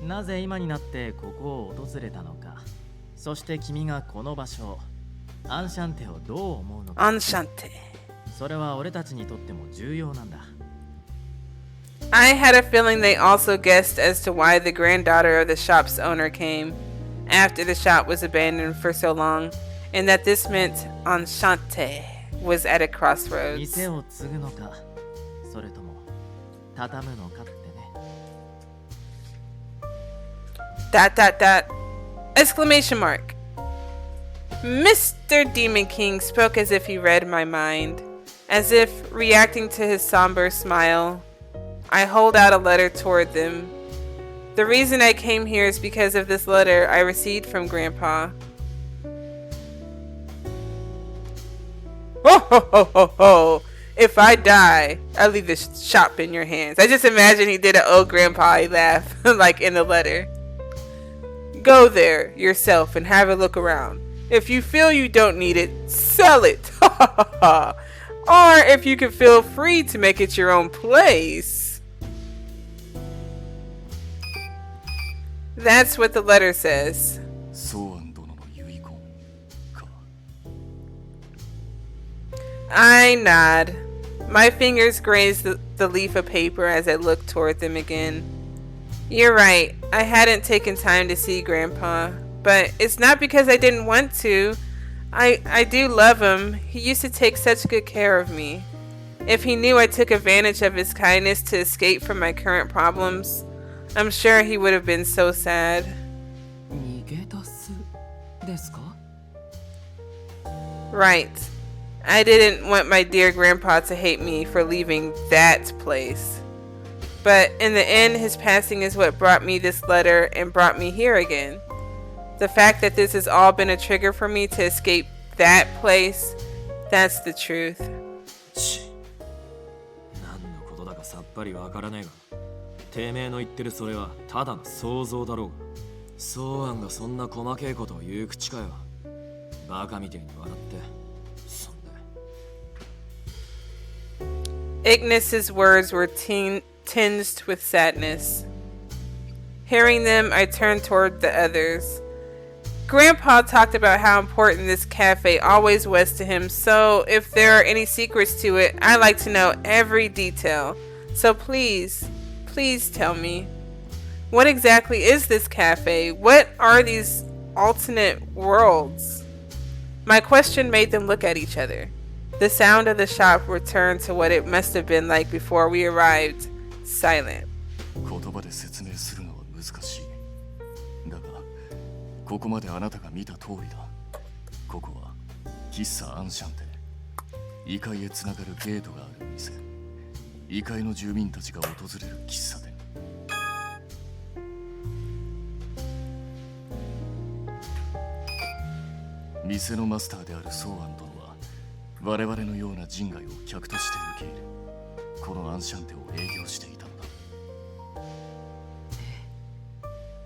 なぜ今になってここを訪れたのか、そして君がこの場所アンシャンテをどう思うのか。Enchanté. それは俺たちにとっても重要なんだ。I had a feeling they also guessed as to why the granddaughter of the shop's owner came after the shop was abandoned for so long, and that this meant Enchanté was at a crossroads. 店を継ぐのか、それとも畳むのかってね。Exclamation mark. Mr. Demon King spoke as if he read my mind, as if reacting to his somber smile. I hold out a letter toward them. The reason I came here is because of this letter I received from Grandpa. Ho ho ho ho ho! If I die, I'll leave this shop in your hands. I just imagine he did an old grandpa laugh, like in the letter. Go there yourself and have a look around. If you feel you don't need it, sell it. Or if you can feel free to make it your own place. That's what the letter says. ソウアン殿の遺言か。 I nod. My fingers graze the leaf of paper as I look toward them again. You're right. I hadn't taken time to see Grandpa. But it's not because I didn't want to. I do love him. He used to take such good care of me. If he knew I took advantage of his kindness to escape from my current problems, I'm sure he would have been so sad. 逃げ出すですか？ Right. I didn't want my dear grandpa to hate me for leaving that place. But in the end, his passing is what brought me this letter and brought me here again. The fact that this has all been a trigger for me to escape that place, that's the truth. 何のことだかさっぱりわからねえが、てめえの言ってるそれはただの想像だろうが。ソウアンがそんな細けいことを言う口かよ。バカみてえに笑って。そんで。Ignis's words were tinged with sadness. Hearing them, I turned toward the others. Grandpa talked about how important this cafe always was to him, so if there are any secrets to it, I'd like to know every detail. So please tell me. What exactly is this cafe? What are these alternate worlds? My question made them look at each other. The sound of the shop returned to what it must have been like before we arrived. Silent. 言葉で説明するのは難しい。だが、ここまであなたが見た通りだ。ここは喫茶アンシャンテ。異界へつながるゲートがある店。異界の住民たちが訪れる喫茶店。店のマスターであるソウアン殿は我々のような人外を客として受け入れ、このアンシャンテを営業していたのだ。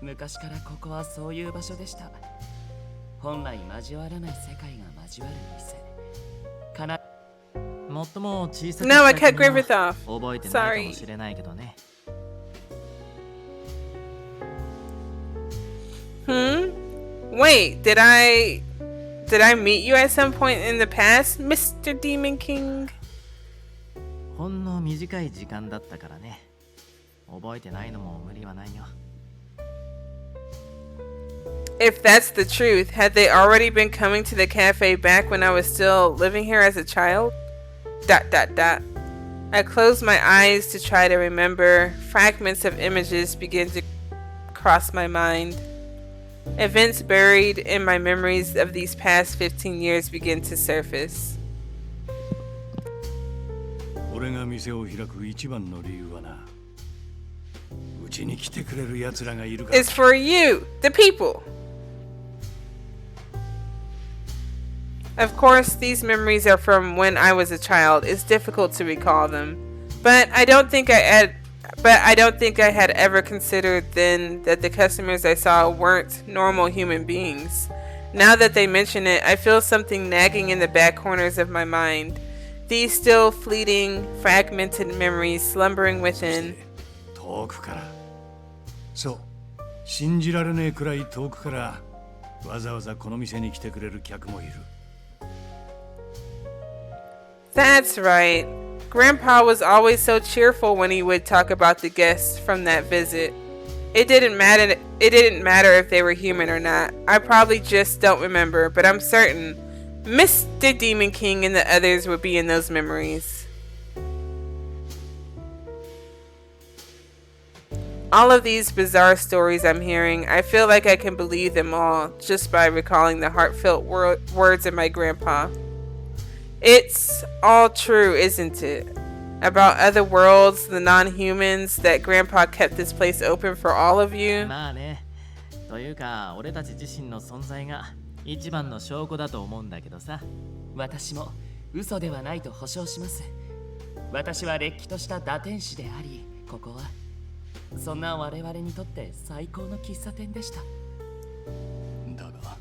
昔からここはそういう場所でした。本来交わらない世界が交わる店。かな。最も小さく No, I した cut 君は Griffith off. 覚えてないかもしれないけどね。Wait, did I meet you at some point in the past, Mr. Demon King? ほんの短い時間だったからね。覚えてないのも無理はないよ。If that's the truth, had they already been coming to the cafe back when I was still living here as a child? I close my eyes to try to remember. Fragments of images begin to cross my mind. Events buried in my memories of these past 15 years begin to surface. 俺が店を開く一番の理由はな、うちに来てくれる奴らがいるから。 It's for you, the people. Of course, these memories are from when I was a child. It's difficult to recall them, but I don't think I had ever considered then that the customers I saw weren't normal human beings. Now that they mention it, I feel something nagging in the back corners of my mind. These still fleeting, fragmented memories slumbering within. 遠くから、そう、信じられねえくらい遠くからわざわざこの店に来てくれる客もいる。 That's right. Grandpa was always so cheerful when he would talk about the guests from that visit. It didn't matter if they were human or not. I probably just don't remember, but I'm certain Mr. Demon King and the others would be in those memories. All of these bizarre stories I'm hearing, I feel like I can believe them all just by recalling the heartfelt words of my grandpa. It's all true, isn't it? About other worlds, the non-humans, that Grandpa kept this place open for all of you. まあね。というか、俺たち自身の存在が一番の証拠だと思うんだけどさ。私も嘘ではないと保証します。私はれっきとした打天使であり、ここはそんな我々にとって最高の喫茶店でした。だが、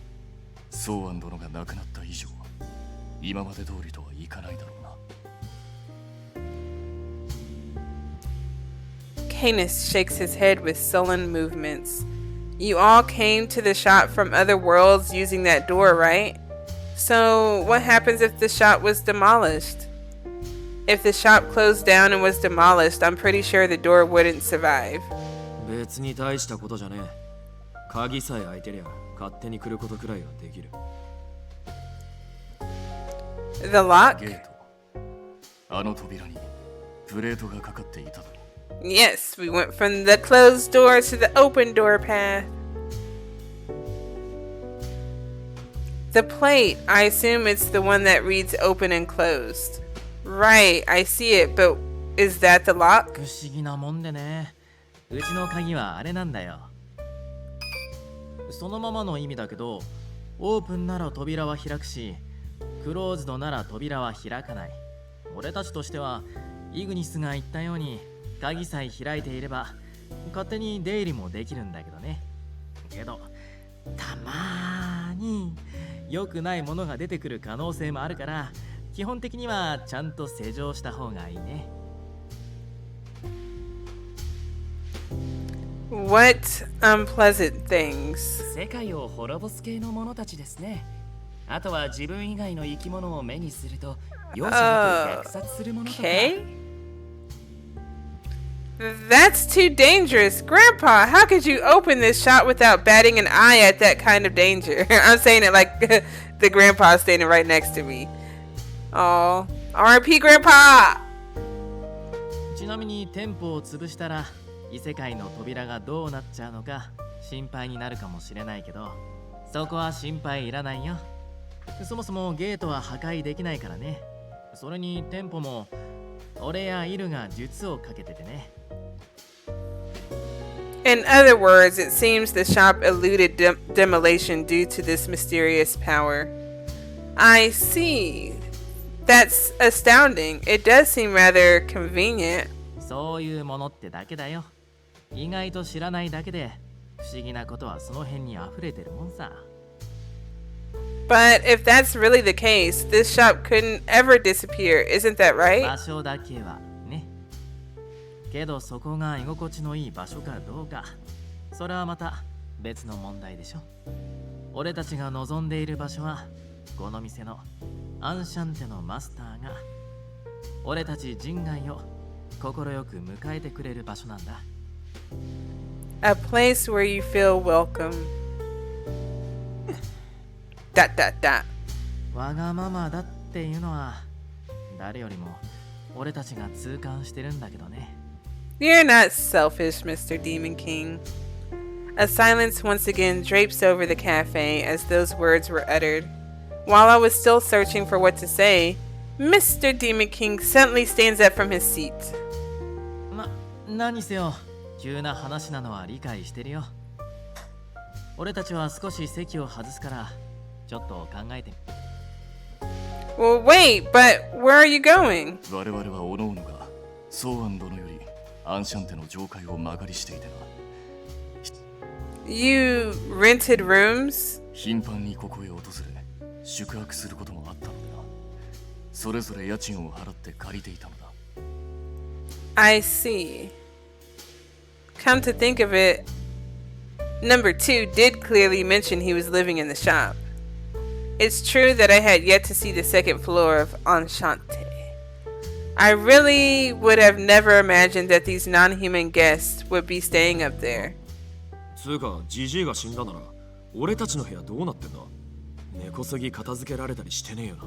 ソーアン殿が亡くなった以上、今まで通りとはいかないだろうな。Canis shakes his head with sullen movements. You all came to the shop from other worlds using that door, right? So, what happens if the shop was demolished? If the shop closed down and was demolished, I'm pretty sure the door wouldn't survive. 別に大したことじゃねえ。鍵さえ開いてりゃ勝手に来ることくらいはできる。The lock? ゲート。あの扉にプレートがかかっていただろう。Yes, we went from the closed door to the open door path. The plate, I assume it's the one that reads open and closed. Right, I see it, but is that the lock? 不思議なもんでね。うちの鍵はあれなんだよ。そのままの意味だけど、オープンなら扉は開くし、クローズドなら扉は開かない。俺たちとしては、イグニスが言ったように、鍵さえ開いていれば、勝手に出入りもできるんだけどね。けど、たまーに良くないものが出てくる可能性もあるから、基本的にはちゃんと施錠した方がいいね。What unpleasant things? 世界を滅ぼす系の者たちですね。あとは自分以外の生き物を目にすると容赦なく虐殺するものとか。Okay. That's too dangerous. Grandpa, how could you open this shop without batting an eye at that kind of danger? I'm saying it like the grandpa standing right next to me. Oh, R.I.P. Grandpa! ちなみに店舗を潰したら異世界の扉がどうなっちゃうのか心配になるかもしれないけど、そこは心配いらないよ。そもそもゲートは破壊できないからね。それに店舗も俺やイルが術をかけててね。In other words, it seems the shop eluded demolition due to this mysterious power. I see. That's astounding. It does seem rather convenient. そういうものってだけだよ。意外と知らないだけで不思議なことはその辺に溢れてるもんさ。But if that's really the case, this shop couldn't ever disappear, isn't that right? 場所だけはね。けどそこが居心地のいい場所かどうか、それはまた別の問題でしょ。俺たちが望んでいる場所はこの店のアンシャンテのマスターが俺たち人外を心よく迎えてくれる場所なんだ。A place where you feel welcome. Dot dot dot. わがままだっていうのは誰よりも俺たちが痛感してるんだけどね。You're not selfish, Mr. Demon King. A silence once again drapes over the cafe as those words were uttered. While I was still searching for what to say, Mr. Demon King suddenly stands up from his seat. 何にせよ、急な話なのは理解してるよ。俺たちは少し席を外すから、ちょっと考えてみ。Well, wait, but where are you going? 我々は各々がソーアン殿よりアンシャンテの上階を間借りしていてな。You rented rooms? 頻繁にここへ訪れ、宿泊することもあったのでな。それぞれ家賃を払って借りていたのだ。I see. Come to think of it, number 2 did clearly mention he was living in the shop. It's true that I had yet to see the second floor of Enchanté. I really would have never imagined that these non-human guests would be staying up there. つうか、ジジイが死んだなら、俺たちの部屋どうなってんだ？根こそぎ片付けられたりしてねえよな。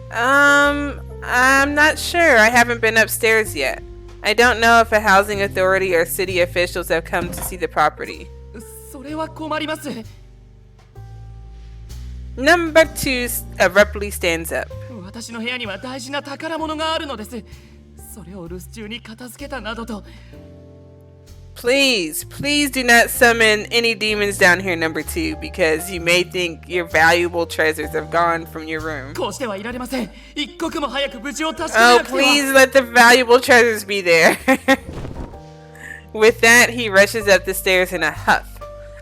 I'm not sure. I haven't been upstairs yet. I don't know if a housing authority or city officials have come to see the property. それは困ります。Number 2 abruptly stands up. 私の部屋には大事な宝物があるのです。それを留守中に片付けたなどと。Please do not summon any demons down here, number 2, because you may think your valuable treasures have gone from your room. こうしてはいられません。一刻も早く無事を確かめ Oh, なくては。 please let the valuable treasures be there. With that, he rushes up the stairs in a huff.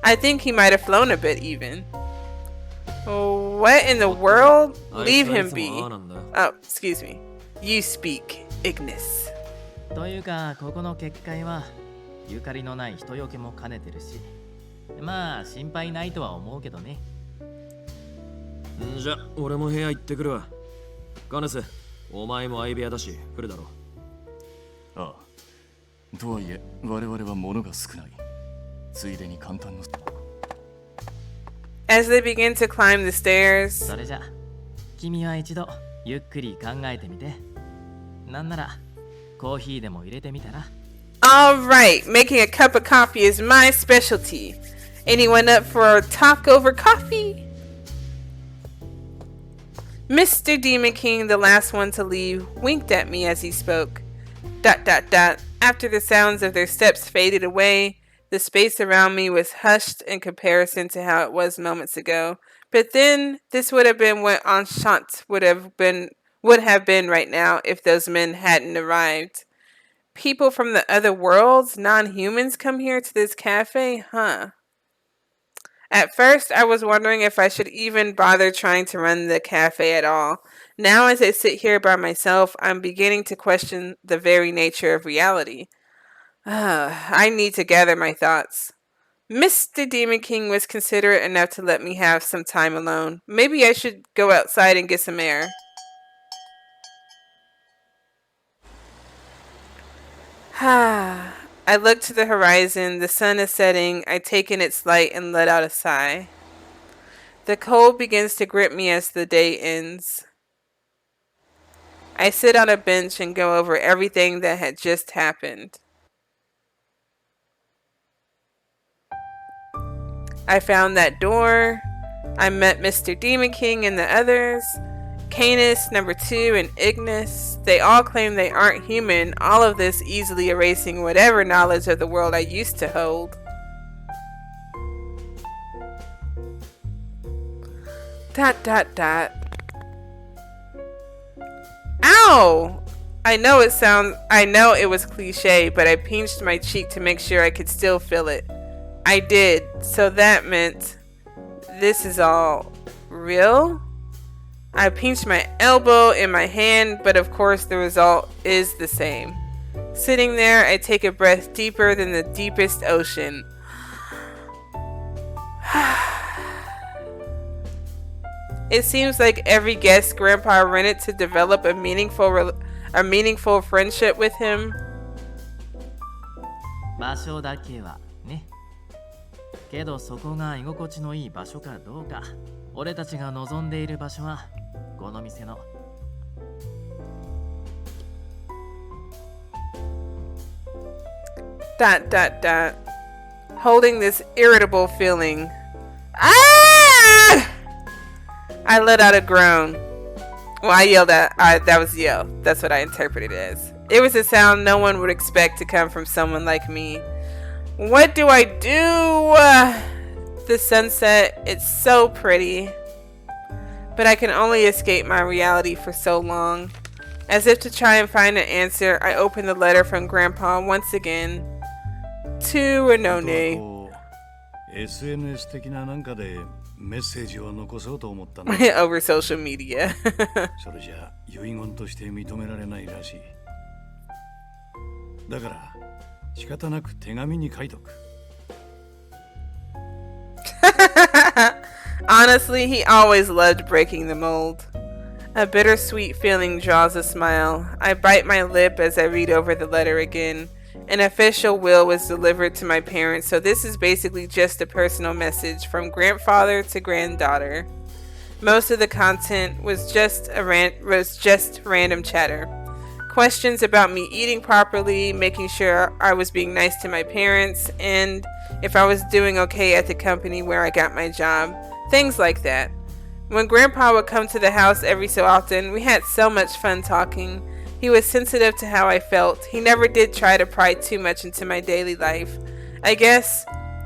I think he might have flown a bit even. What in the world? Leave him be. Oh, excuse me. You speak, Ignis. というか、ここの結界はゆかりのない人よけも兼ねてるし、まあ心配ないとは思うけどね。んじゃ、俺も部屋行ってくるわ。ガネス、お前も相部屋だし来るだろう。ああ。とはいえ、我々は物が少ない。ついでに簡単な。As they begin to climb the stairs, それじゃ、君は一度ゆっくり考えてみて。なんならコーヒーでも入れてみたら。Alright, making a cup of coffee is my specialty. Anyone up for a talk over coffee? Mr. Demon King, the last one to leave, winked at me as he spoke. ... After the sounds of their steps faded away, the space around me was hushed in comparison to how it was moments ago. But then, this would have been what Enchanté would have been right now if those men hadn't arrived. People from the other worlds, non-humans, come here to this cafe, huh? At first, I was wondering if I should even bother trying to run the cafe at all. Now, as I sit here by myself, I'm beginning to question the very nature of reality. I need to gather my thoughts. Mr. Demon King was considerate enough to let me have some time alone. Maybe I should go outside and get some air. I look to the horizon. The sun is setting. I take in its light and let out a sigh. The cold begins to grip me as the day ends. I sit on a bench and go over everything that had just happened. I found that door. I met Mr. Demon King and the others. Canis, number 2, and Ignis. They all claim they aren't human, all of this easily erasing whatever knowledge of the world I used to hold. ... Ow! I know it was cliche, but I pinched my cheek to make sure I could still feel it. I did, so that meant this is all real? I pinched my elbow in my hand, but of course the result is the same. Sitting there, I take a breath deeper than the deepest ocean. It seems like every guest Grandpa rented to develop a meaningful friendship with him. 場所だけはね。けどそこが居心地のいい場所かどうか、俺たちが望んでいる場所はこの店の Dot dot dot. Holding this irritable feeling. Ah! I let out a groan. Well, I yelled at. That was yell. That's what I interpreted it as. It was a sound no one would expect to come from someone like me. What do I do? The sunset. It's so pretty. But I can only escape my reality for so long. As if to try and find an answer, I opened the letter from Grandpa once again. To Renone. SNS 的ななんかでメッセージを残そうと思ったの。Over social media. それじゃ遺言として認められないらしい。だから仕方なく手紙に書いとく。Honestly, he always loved breaking the mold. A bittersweet feeling draws a smile. I bite my lip as I read over the letter again. An official will was delivered to my parents, so this is basically just a personal message from grandfather to granddaughter. Most of the content was just random chatter. Questions about me eating properly, making sure I was being nice to my parents, and if I was doing okay at the company where I got my job. Things like that. When Grandpa would come to the house every so often, we had so much fun talking. He was sensitive to how I felt. He never did try to pry too much into my daily life. I guess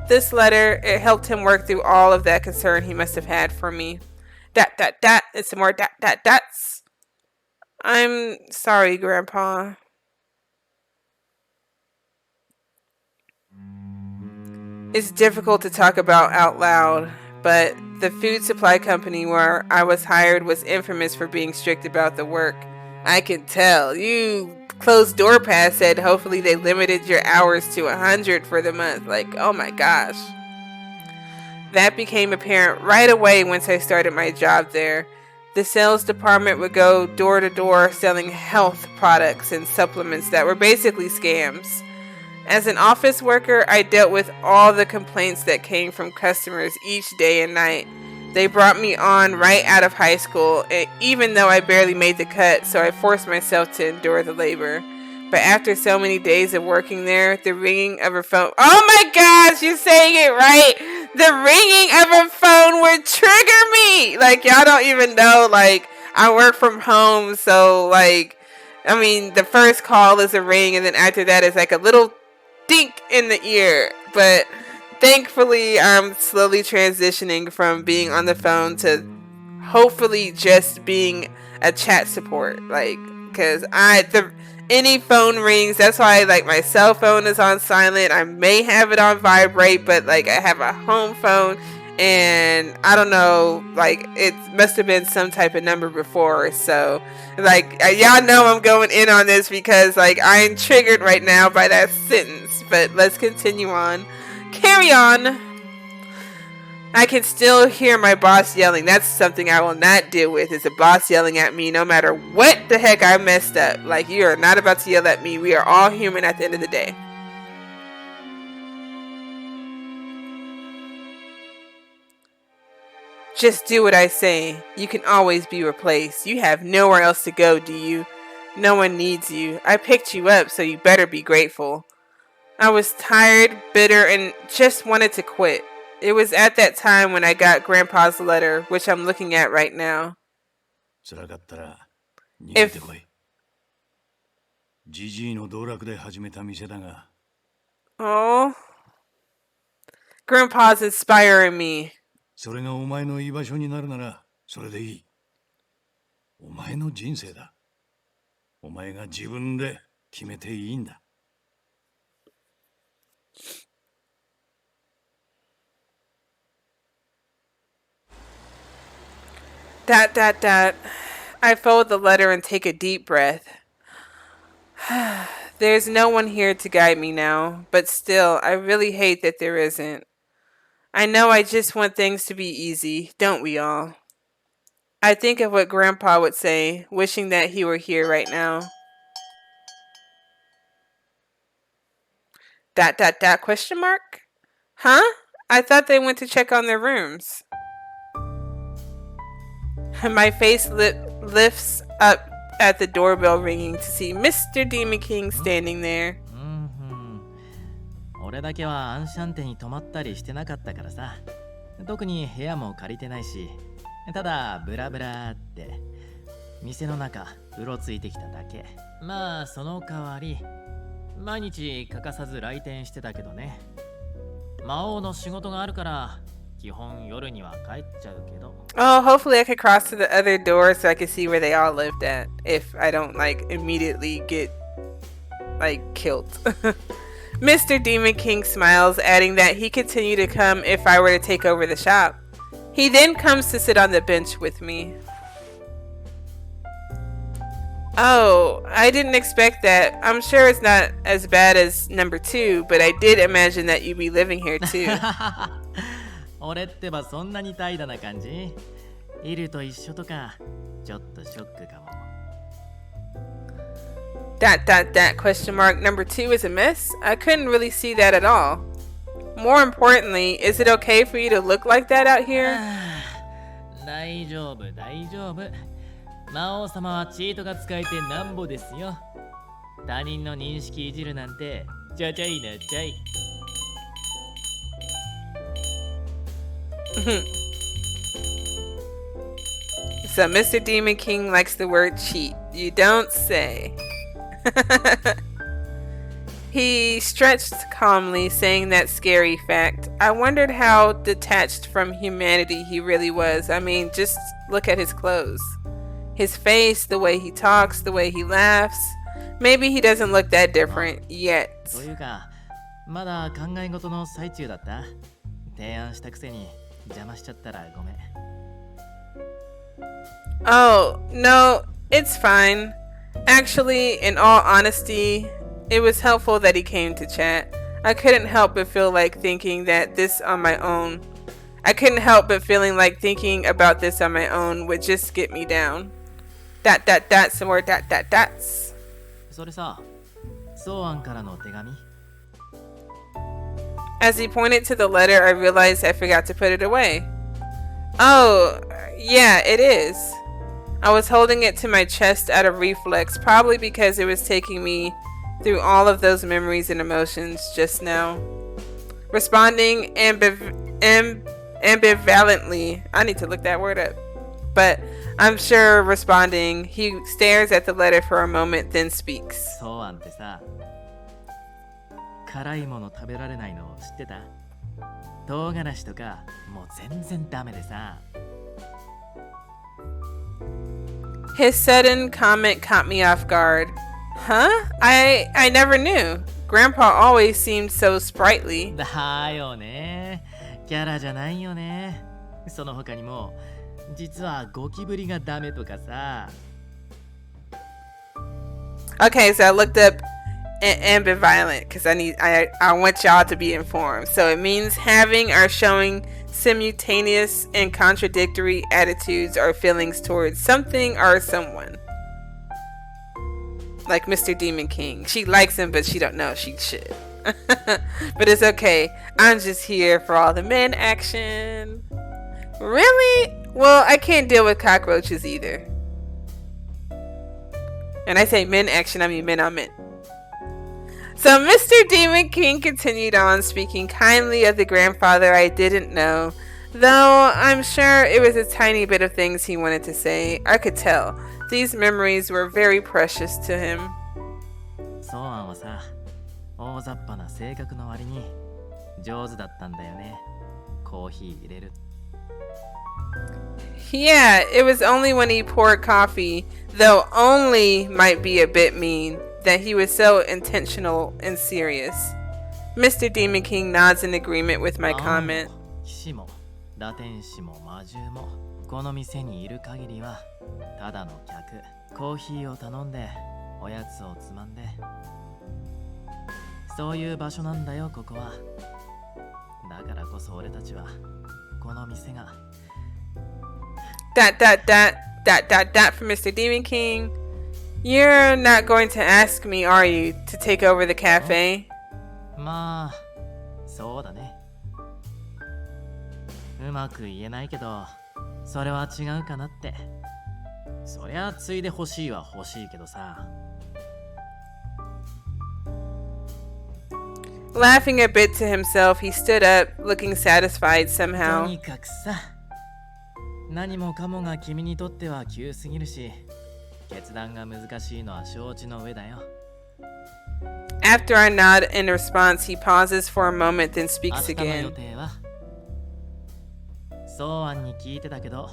this letter, it helped him work through all of that concern he must have had for me. Dot, dot, dot, and some more dot, dot, dots. I'm sorry, Grandpa. It's difficult to talk about out loud, but the food supply company where I was hired was infamous for being strict about the work. I can tell. You closed door pass said hopefully they limited your hours to 100 for the month. Like, oh my gosh. That became apparent right away once I started my job there. The sales department would go door to door selling health products and supplements that were basically scams. As an office worker, I dealt with all the complaints that came from customers each day and night. They brought me on right out of high school, even though I barely made the cut, so I forced myself to endure the labor. But after so many days of working there, the ringing of a phone... Oh my gosh, you're saying it right! The ringing of a phone would trigger me! Like, y'all don't even know, like, I work from home, so, like, I mean, the first call is a ring, and then after that is like a little dink in the ear. But thankfully, I'm slowly transitioning from being on the phone to hopefully just being a chat support. Like, because any phone rings, that's why like my cell phone is on silent. I may have it on vibrate, but like I have a home phone, and I don't know, like it must have been some type of number before. So like y'all know I'm going in on this because like I'm triggered right now by that sentence. But let's continue on. Carry on. I can still hear my boss yelling. That's something I will not deal with, is a boss yelling at me no matter what the heck I messed up. Like, you are not about to yell at me. We are all human at the end of the day. Just do what I say. You can always be replaced. You have nowhere else to go, do you? No one needs you. I picked you up, so you better be grateful. I was tired, bitter, and just wanted to quit. It was at that time when I got Grandpa's letter, which I'm looking at right now. If oh, Grandpa's inspiring me. それがお前の居場所になるならそれでいい。お前の人生だ。お前が自分で決めていいんだ。Dot, dot, dot. I fold the letter and take a deep breath. There's no one here to guide me now, but still, I really hate that there isn't. I know I just want things to be easy, don't we all? I think of what Grandpa would say, wishing that he were here right now. Dot, dot, dot, question mark? Huh? I thought they went to check on their rooms. My face lifts up at the doorbell ringing to see Mr. Demon King standing there. 俺だけはアンシャンテに泊まったりしてなかったからさ。特に部屋も借りてないし、ただブラブラって店の中うろついてきただけ。まあその代わり毎日欠かさず来店してたけどね。魔王の仕事があるから基本夜には帰っちゃうけど。Oh, hopefully I could cross to the other door so I could see where they all lived at if I don't like immediately get like killed. Mr. Demon King smiles, adding that he continued to come if I were to take over the shop. He then comes to sit on the bench with me. Oh, I didn't expect that. I'm sure it's not as bad as number 2, but I did imagine that you'd be living here too. 俺ってばそんなに怠惰な感じ？いると一緒とかちょっとショックかも。Question mark. Number 2 is a mess? I couldn't really see that at all. More importantly, is it okay for you to look like that out here? 大丈夫大丈夫。魔王様はチートが使えてなんぼですよ。他人の認識いじるなんてちゃちゃいなちゃい。So Mr. Demon King likes the word cheat. You don't say. He stretched calmly, saying that scary fact. I wondered how detached from humanity he really was. I mean, just look at his clothes. His face, the way he talks, the way he laughs. Maybe he doesn't look that different yet. というか、まだ考え事の最中だった？提案したくせに邪魔しちゃったらごめん。Oh, no, it's fine. Actually, in all honesty, it was helpful that he came to chat. I couldn't help but feel like thinking that this on my own. I couldn't help but feeling like thinking about this on my own would just get me down. Some more dots. それさ、ソーアンからの手紙。As he pointed to the letter, I realized I forgot to put it away. Oh, yeah, it is. I was holding it to my chest out of reflex, probably because it was taking me through all of those memories and emotions just now. Responding ambivalently. I need to look that word up. But I'm sure responding, he stares at the letter for a moment, then speaks. ソーアンってさ、辛いもの食べられないの知ってた？唐辛子とかもう全然ダメでさ。His sudden comment caught me off guard. Huh? I never knew. Grandpa always seemed so sprightly. だよね。キャラじゃないよね。その他にも、実はゴキブリがダメとかさ。Okay, so I looked up ambivalent because I want y'all to be informed. So it means having or showing simultaneous and contradictory attitudes or feelings towards something or someone. Like Mr. Demon King. She likes him, but she don't know she should. But it's okay. I'm just here for all the men action. Really? Well, I can't deal with cockroaches either. And I say men action, I mean men on men. So Mr. Demon King continued on, speaking kindly of the grandfather I didn't know, though I'm sure it was a tiny bit of things he wanted to say. I could tell. These memories were very precious to him. ソーアンはさ、大雑把な性格の割に上手だったんだよね。コーヒー入れる。Yeah, it was only when he poured coffee, though only might be a bit mean, that he was so intentional and serious. Mr. Demon King nods in agreement with my comment. 騎士もラテン士も魔獣もこの店にいる限りはただの客。コーヒーを頼んでおやつをつまんで、そういう場所なんだよここは。だからこそ俺たちはこの店がFor Mr. Demon King. You're not going to ask me, are you, to take over the cafe? まあそうだね。うまく言えないけどそれは違うかなって。そりゃついで欲しいは欲しいけどさ。Laughing a bit to himself, he stood up, looking satisfied と somehow. にかくさ、何もかもが君にとっては急すぎるし、決断が難しいのは承知の上だよ。After I nod in response, he pauses for a moment, then 明 speaks 日の予 again. 定はそう案に聞いてたけど、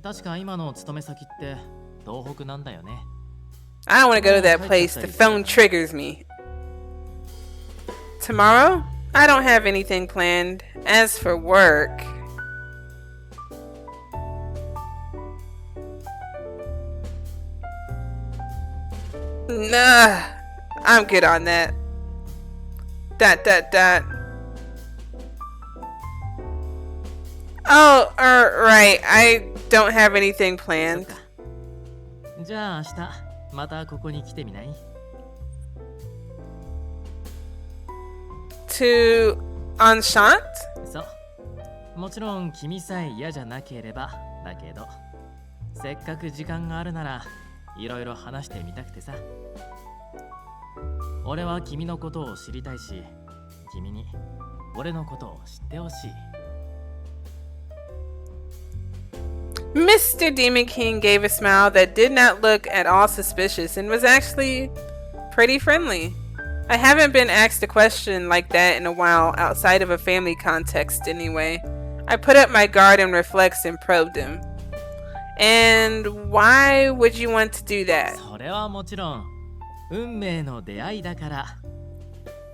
確か今の勤め先って東北なんだよね。I don't want to go to that place. The phone triggers me. Tomorrow? I don't have anything planned. As for work, nah, I'm good on that. Dot. Oh, right. I don't have anything そっ planned. か。じゃあ明日またここに来てみない？ To Enchant? そう。もちろん君さえ嫌じゃなければだけど、せっかく時間があるならいろいろ話してみたくてさ。俺は君のことを知りたいし、君に俺のことを知ってほしい。Mr. Demon King gave a smile that did not look at all suspicious and was actually pretty friendly. I haven't been asked a question like that in a while outside of a family context anyway. I put up my guard and reflex and probed him. And why would you want to do that? それはもちろん運命の出会いだから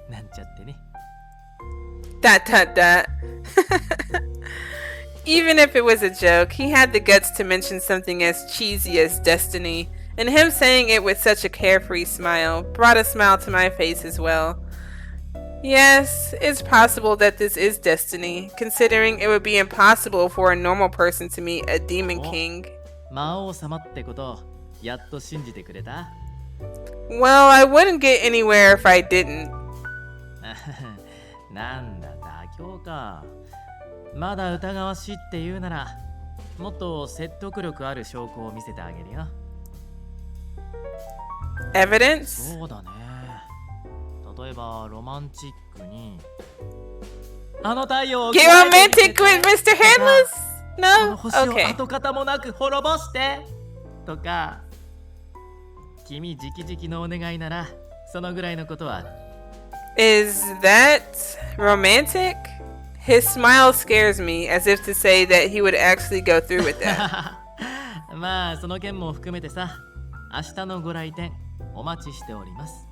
なんちゃってね。Dot. Even if it was a joke, he had the guts to mention something as cheesy as destiny, and him saying it with such a carefree smile brought a smile to my face as well. Yes, it's possible that this is destiny, considering it would be impossible for a normal person to meet a demon king. 魔王様ってことやっと信じてくれた？ Well, I wouldn't get anywhere if I didn't. なんだ妥協か。まだ疑わしいって言うならもっと説得力ある証拠を見せてあげるよ。 Evidence? そうだね。例えばロマンチックにあの太陽を Get 加えてみ romantic せて with Mr. Headless? この No? 星を Okay. 跡形もなく滅ぼしてとか、君直々のお願いならそのぐらいのことは。 Is that romantic? His smile scares me, as if to say that he would actually go through with that. まあその件も含めてさ、明日のご来店お待ちしております。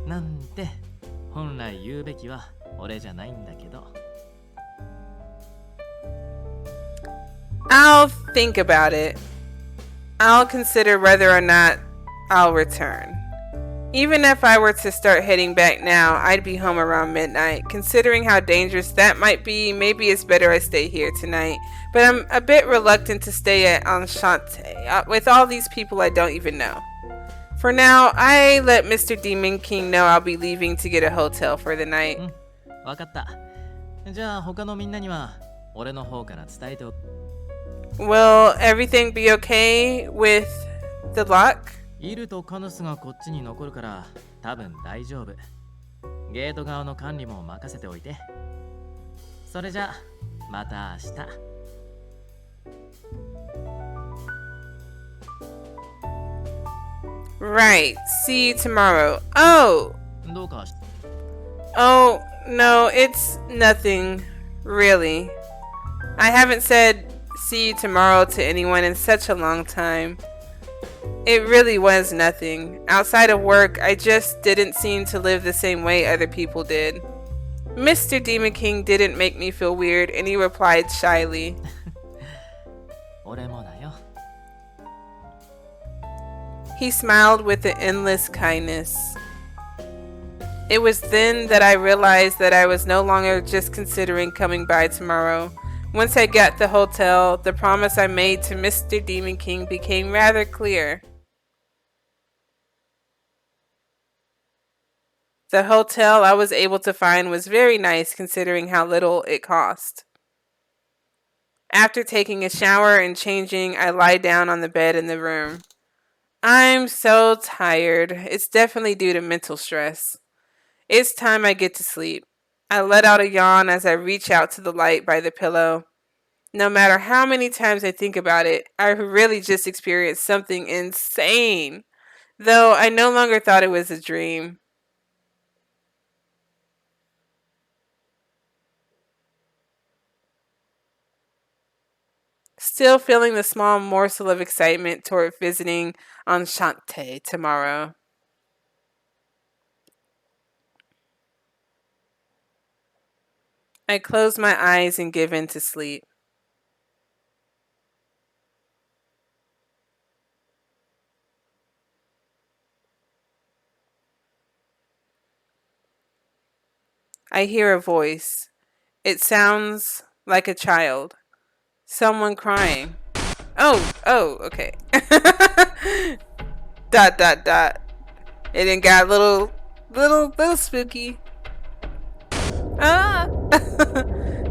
なんて本来言うべきは俺じゃないんだけど。 I'll think about it. I'll consider whether or not I'll return. Even if I were to start heading back now, I'd be home around midnight. Considering how dangerous that might be, maybe it's better I stay here tonight. But I'm a bit reluctant to stay at Enchanté with all these people I don't even know. For now, I let Mr. Demon King know I'll be leaving to get a hotel for the night. わかった。じゃあ他のみんなには俺の方から伝えておく。 Will everything be okay with the lock? イルとカヌスがこっちに残るから多分大丈夫。ゲート側の管理も任せておいて。それじゃまた明日。 Right. See you tomorrow. Oh! どうかし Oh, no, it's nothing. Really. I haven't said see you tomorrow to anyone in such a long time. It really was nothing. Outside of work, I just didn't seem to live the same way other people did. Mr. Demon King didn't make me feel weird, and he replied shyly. 俺もだよ。 He smiled with an endless kindness. It was then that I realized that I was no longer just considering coming by tomorrow. Once I got the hotel, the promise I made to Mr. Demon King became rather clear. The hotel I was able to find was very nice considering how little it cost. After taking a shower and changing, I lie down on the bed in the room. I'm so tired. It's definitely due to mental stress. It's time I get to sleep. I let out a yawn as I reach out to the light by the pillow. No matter how many times I think about it, I really just experienced something insane, though I no longer thought it was a dream. Still feeling the small morsel of excitement toward visiting Enchanté tomorrow. I close my eyes and give in to sleep. I hear a voice. It sounds like a child. Someone crying. Oh, okay. Dot, dot, dot. It then got little spooky. Ah!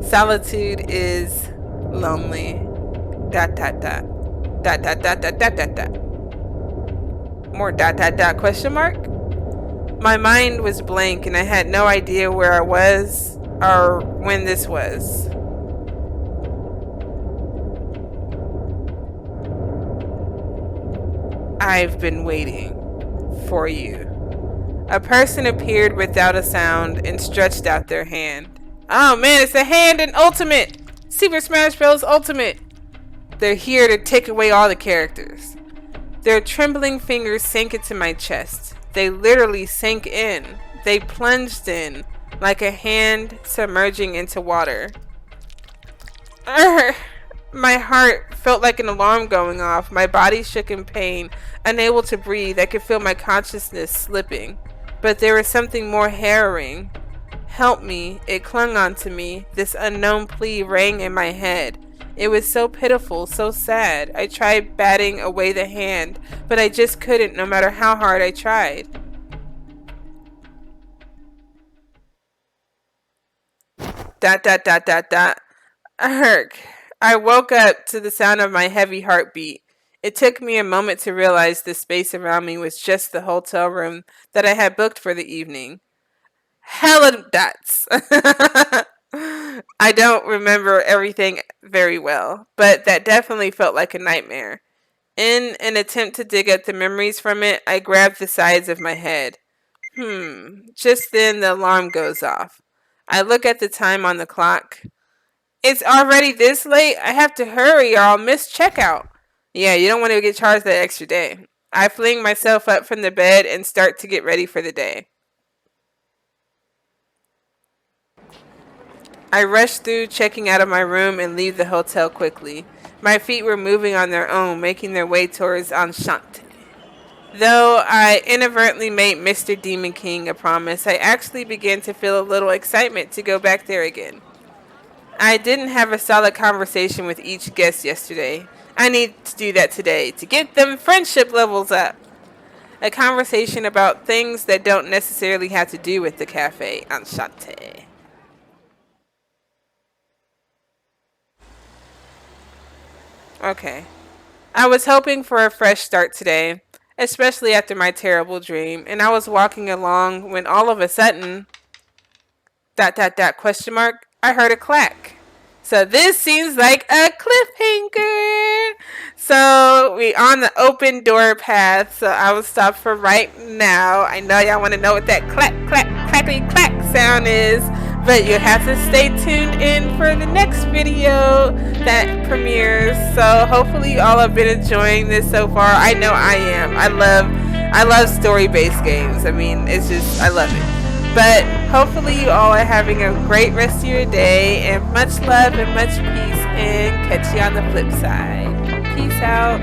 Solitude is lonely. Dot, dot, dot. Dot, dot, dot, dot, dot, dot, dot. More dot, dot, dot, question mark? My mind was blank and I had no idea where I was or when this was. I've been waiting for you. A person appeared without a sound and stretched out their hand. Oh man, it's a hand in Ultimate! Super Smash Bros. Ultimate! They're here to take away all the characters. Their trembling fingers sank into my chest. They literally sank in. They plunged in, like a hand submerging into water. My heart felt like an alarm going off. My body shook in pain, unable to breathe. I could feel my consciousness slipping. But there was something more harrowing. Help me. It clung onto me. This unknown plea rang in my head. It was so pitiful, so sad. I tried batting away the hand, but I just couldn't, no matter how hard I tried. Dot, dot, dot, dot, dot. I woke up to the sound of my heavy heartbeat. It took me a moment to realize the space around me was just the hotel room that I had booked for the evening. Hella dots. I don't remember everything very well, but that definitely felt like a nightmare. In an attempt to dig up the memories from it, I grabbed the sides of my head. Just then the alarm goes off. I look at the time on the clock. It's already this late? I have to hurry or I'll miss checkout. Yeah, you don't want to get charged that extra day. I fling myself up from the bed and start to get ready for the day. I rush through, checking out of my room, and leave the hotel quickly. My feet were moving on their own, making their way towards Enchanté. Though I inadvertently made Mr. Demon King a promise, I actually began to feel a little excitement to go back there again. I didn't have a solid conversation with each guest yesterday. I need to do that today to get them friendship levels up. A conversation about things that don't necessarily have to do with the cafe Enchanté. Okay. I was hoping for a fresh start today, especially after my terrible dream, and I was walking along when all of a sudden, question mark, I heard a clack. So this seems like a cliffhanger. So we on the open door path, so I will stop for right now. I know y'all want to know what that clack, clack, clappy, clack sound is, but you have to stay tuned in for the next video that premieres. So hopefully you all have been enjoying this so far. I know I am. I love story-based games. I mean, it's just, I love it. But hopefully you all are having a great rest of your day, and much love and much peace, and catch you on the flip side. Peace out.